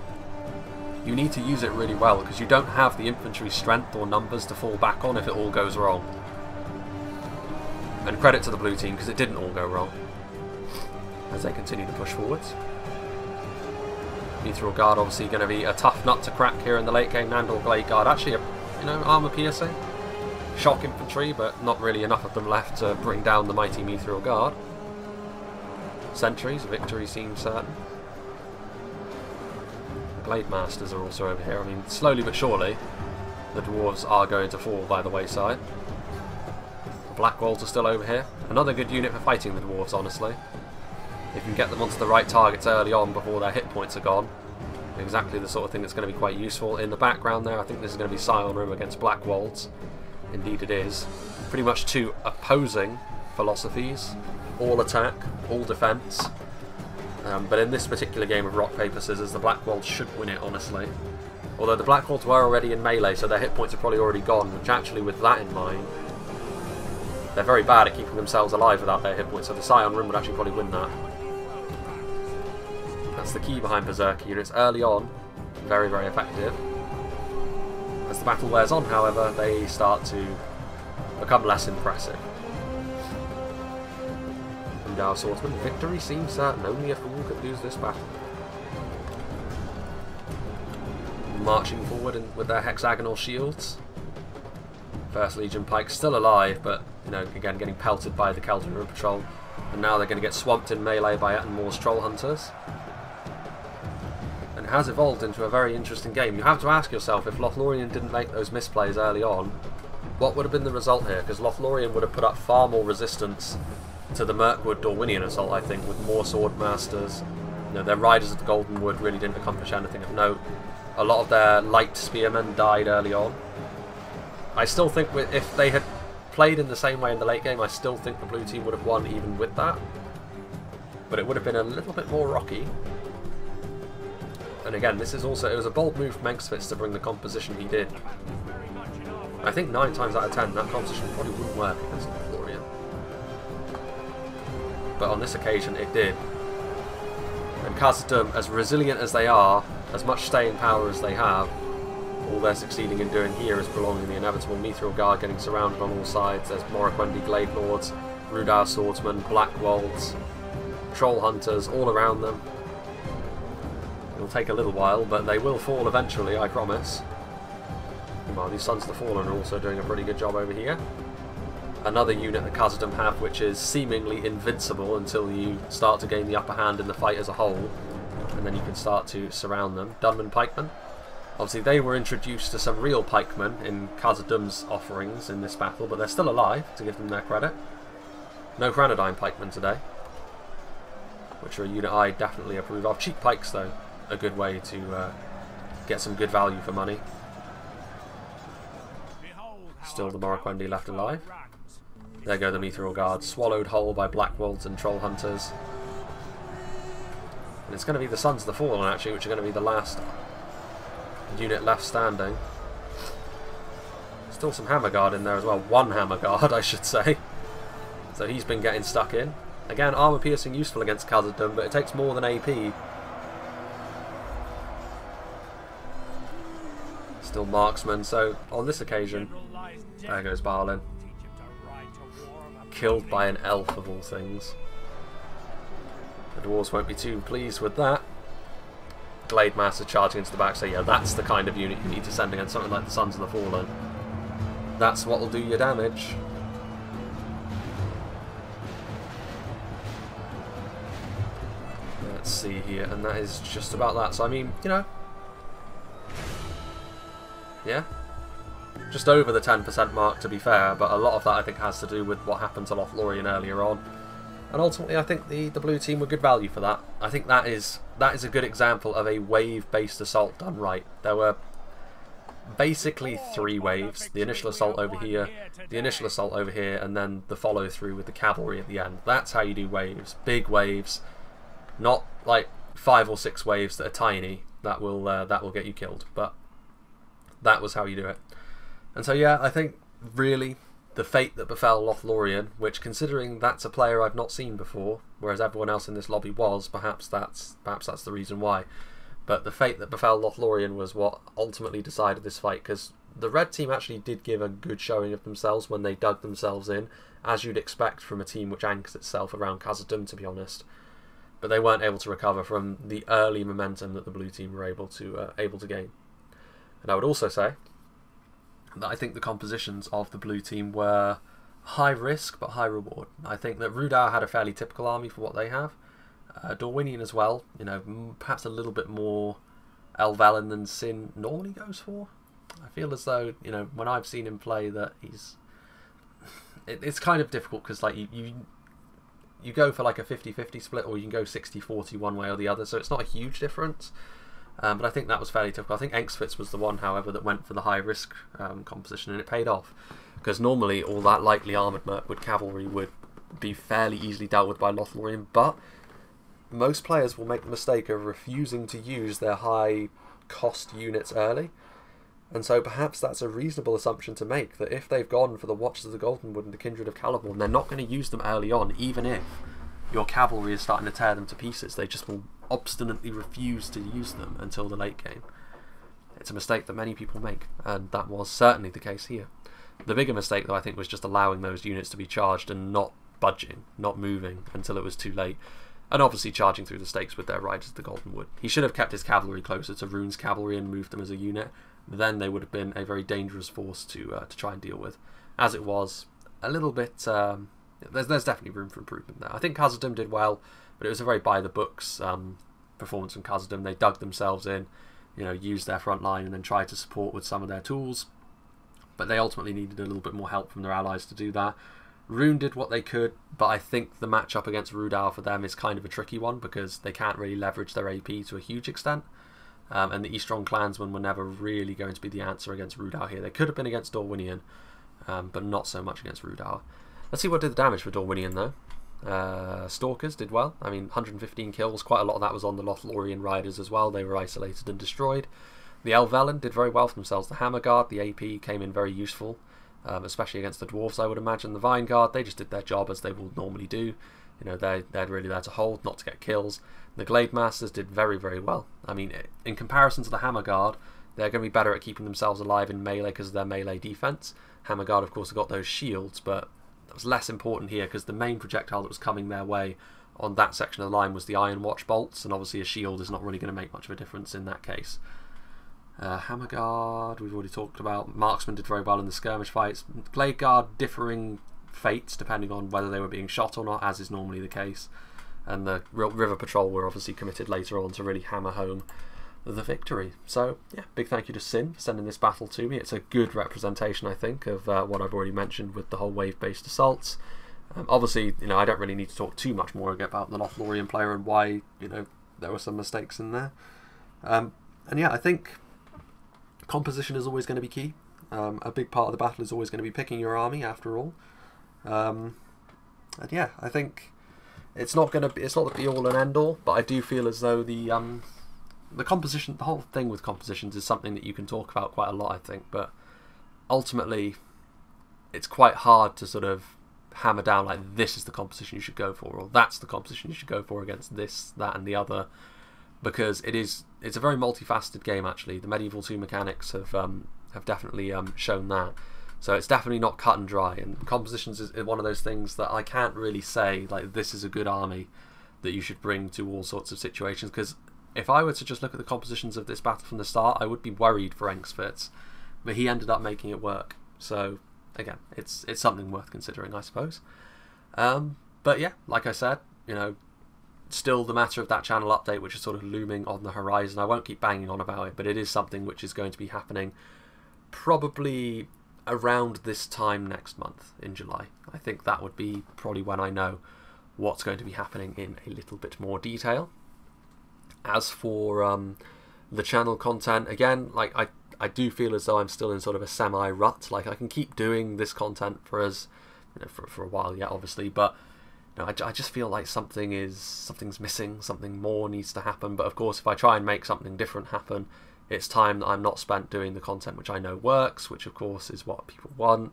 you need to use it really well, because you don't have the infantry strength or numbers to fall back on if it all goes wrong. And credit to the blue team, because it didn't all go wrong as they continue to push forwards. Mithril Guard obviously going to be a tough nut to crack here in the late game. Nandor Glade Guard actually, armor piercing. Shock infantry, but not really enough of them left to bring down the mighty Mithril Guard. Sentries, victory seems certain. The Glade Masters are also over here. I mean, slowly but surely, the dwarves are going to fall by the wayside. The Black Wolves are still over here. Another good unit for fighting the dwarves, honestly. If you can get them onto the right targets early on before their hit points are gone. Exactly the sort of thing that's going to be quite useful. In the background there, I think this is going to be Scion Room against Black Wolves. Indeed it is. Pretty much two opposing philosophies. All attack, all defence. But in this particular game of rock, paper, scissors, the Black Wolves should win it, honestly. Although the Black Wolves were already in melee, so their hit points are probably already gone, which actually, with that in mind, they're very bad at keeping themselves alive without their hit points, so the Scion Room would actually probably win that. That's the key behind Berserker units. Early on, very, very effective. As the battle wears on, however, they start to become less impressive. Rhudaur Swordsman, victory seems certain. Only a fool could lose this battle. Marching forward with their hexagonal shields. First Legion Pike still alive, but again getting pelted by the Kelton River Patrol. And now they're going to get swamped in melee by Ettenmoor's Troll Hunters. And it has evolved into a very interesting game. You have to ask yourself, if Lothlorien didn't make those misplays early on, what would have been the result here? Because Lothlorien would have put up far more resistance to the Mirkwood Dorwinion assault, I think, with more Swordmasters. Their Riders of the Golden Wood really didn't accomplish anything of note. A lot of their light spearmen died early on. I still think if they had played in the same way in the late game, I still think the blue team would have won even with that. But it would have been a little bit more rocky. And again, it was a bold move from Engsfitz to bring the composition he did. I think 9 times out of 10 that composition probably wouldn't work against Lothlorien. But on this occasion it did. And Khazad-Dum, as resilient as they are, as much staying power as they have, all they're succeeding in doing here is prolonging the inevitable. Mithril Guard getting surrounded on all sides. There's Morroquendi Glade Lords, Rhudaur Swordsmen, Black Wolves, Troll Hunters all around them. It'll take a little while, but they will fall eventually, I promise. Well, these Sons of the Fallen are also doing a pretty good job over here. Another unit that Khazad-Dum have, which is seemingly invincible until you start to gain the upper hand in the fight as a whole, and then you can start to surround them. Dunman Pikemen. Obviously they were introduced to some real pikemen in Khazad-Dum's offerings in this battle, but they're still alive, to give them their credit. No Granadine pikemen today, which are a unit I definitely approve of. Cheap pikes, though, a good way to get some good value for money. Still the Morroquendi left alive. There go the Mithril Guards, swallowed whole by Black Wolves and Troll Hunters. And it's going to be the Sons of the Fallen, actually, which are going to be the last unit left standing. Still some Hammer Guard in there as well. One Hammer Guard, I should say. So he's been getting stuck in. Again, armor piercing useful against Khazad-Dum, but it takes more than AP. Still marksman, so on this occasion, there goes Balin. Killed by an elf of all things. The dwarves won't be too pleased with that. Glade Master charging into the back, so yeah, that's the kind of unit you need to send against something like the Sons of the Fallen. That's what will do your damage. Let's see here, and that is just about that. So I mean, yeah, just over the 10% mark to be fair, but a lot of that I think has to do with what happened to Lothlorien earlier on. And ultimately I think the blue team were good value for that. I think that is a good example of a wave-based assault done right. There were basically 3 waves. The initial assault over here, the initial assault over here, and then the follow-through with the cavalry at the end. That's how you do waves. Big waves. Not like 5 or 6 waves that are tiny, that will get you killed. But that was how you do it. And so yeah, I think really the fate that befell Lothlorien, which considering that's a player I've not seen before, whereas everyone else in this lobby was, perhaps that's the reason why. But the fate that befell Lothlorien was what ultimately decided this fight, because the red team actually did give a good showing of themselves when they dug themselves in, as you'd expect from a team which anchors itself around Khazad-Dum, to be honest. But they weren't able to recover from the early momentum that the blue team were able to gain. And I would also say that I think the compositions of the blue team were high risk but high reward. I think that Rhudaur had a fairly typical army for what they have. Dorwinion as well, you know, perhaps a little bit more Elvellyn than Sin normally goes for. I feel as though, you know, when I've seen him play, that it's kind of difficult, because like you go for like a 50-50 split, or you can go 60-40 one way or the other, so it's not a huge difference. But I think that was fairly typical. I think Engsfitz was the one, however, that went for the high risk composition, and it paid off, because normally all that lightly armoured Mirkwood cavalry would be fairly easily dealt with by Lothlorien, but most players will make the mistake of refusing to use their high cost units early. And so perhaps that's a reasonable assumption to make, that if they've gone for the Watchers of the Goldenwood and the Kindred of Caliborn, they're not going to use them early on, even if your cavalry is starting to tear them to pieces. They just will obstinately refuse to use them until the late game. It's a mistake that many people make, and that was certainly the case here. The bigger mistake, though, I think, was just allowing those units to be charged and not budging, not moving until it was too late, and obviously charging through the stakes with their Riders of the Goldenwood. He should have kept his cavalry closer to Rhune's cavalry and moved them as a unit. Then they would have been a very dangerous force to try and deal with. As it was, a little bit... there's definitely room for improvement there. I think Khazad-Dum did well, but it was a very by-the-books performance from Khazad-Dum. They dug themselves in, you know, used their front line, and then tried to support with some of their tools. But they ultimately needed a little bit more help from their allies to do that. Rhun did what they could, but I think the matchup against Rhudaur for them is kind of a tricky one, because they can't really leverage their AP to a huge extent. And the Eastron clansmen were never really going to be the answer against Rhudaur here. They could have been against Dorwinion, but not so much against Rhudaur. Let's see what did the damage for Dorwinion, though. Stalkers did well. I mean, 115 kills. Quite a lot of that was on the Lothlorien riders as well. They were isolated and destroyed. The Elvellyn did very well for themselves. The Hammer Guard, the AP, came in very useful, especially against the Dwarves, I would imagine. The Vine Guard, they just did their job as they will normally do. You know, they're really there to hold, not to get kills. The Glade Masters did very, very well. I mean, in comparison to the Hammer Guard, they're going to be better at keeping themselves alive in melee because of their melee defense. Hammer Guard, of course, have got those shields, but that was less important here because the main projectile that was coming their way on that section of the line was the Iron Watch bolts, and obviously a shield is not really going to make much of a difference in that case. Hammer Guard, we've already talked about. Marksmen did very well in the skirmish fights. Glade Guard, differing fates depending on whether they were being shot or not, as is normally the case. And the River Patrol were obviously committed later on to really hammer home the victory. So, yeah, big thank you to Sin for sending this battle to me. It's a good representation, I think, of what I've already mentioned with the whole wave-based assaults. Obviously, you know, I don't really need to talk too much more about the Lothlorien player and why, you know, there were some mistakes in there. And yeah, I think composition is always going to be key. A big part of the battle is always going to be picking your army, after all. And yeah, I think it's not the be-all and end-all, but I do feel as though the composition, the whole thing with compositions is something that you can talk about quite a lot, I think, but ultimately it's quite hard to sort of hammer down like this is the composition you should go for, or that's the composition you should go for against this, that and the other, because it's a very multifaceted game actually. The Medieval 2 mechanics have definitely shown that. So it's definitely not cut and dry, and compositions is one of those things that I can't really say like this is a good army that you should bring to all sorts of situations, because if I were to just look at the compositions of this battle from the start, I would be worried for Engsfitz, but he ended up making it work. So again, it's something worth considering, I suppose. But yeah, like I said, you know, still the matter of that channel update, which is sort of looming on the horizon. I won't keep banging on about it, but it is something which is going to be happening probably around this time next month in July. I think that would be probably when I know what's going to be happening in a little bit more detail. As for the channel content, again, like I do feel as though I'm still in sort of a semi-rut. Like I can keep doing this content for us, you know, for a while yet, obviously, but you know, I just feel like something's missing, something more needs to happen. But of course, if I try and make something different happen, it's time that I'm not spent doing the content which I know works, which of course is what people want.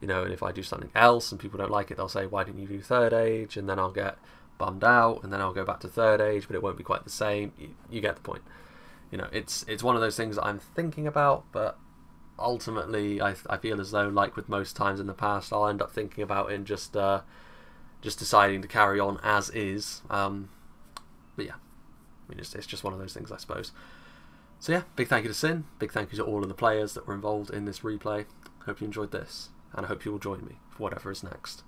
You know, and if I do something else and people don't like it, they'll say, why didn't you do Third Age? And then I'll get bummed out, and then I'll go back to Third Age, but it won't be quite the same. You get the point. You know, it's one of those things that I'm thinking about, but ultimately I feel as though, like with most times in the past, I'll end up thinking about it and just deciding to carry on as is. But yeah, I mean, it's just one of those things, I suppose. So yeah, big thank you to Sin, big thank you to all of the players that were involved in this replay. Hope you enjoyed this, and I hope you will join me for whatever is next.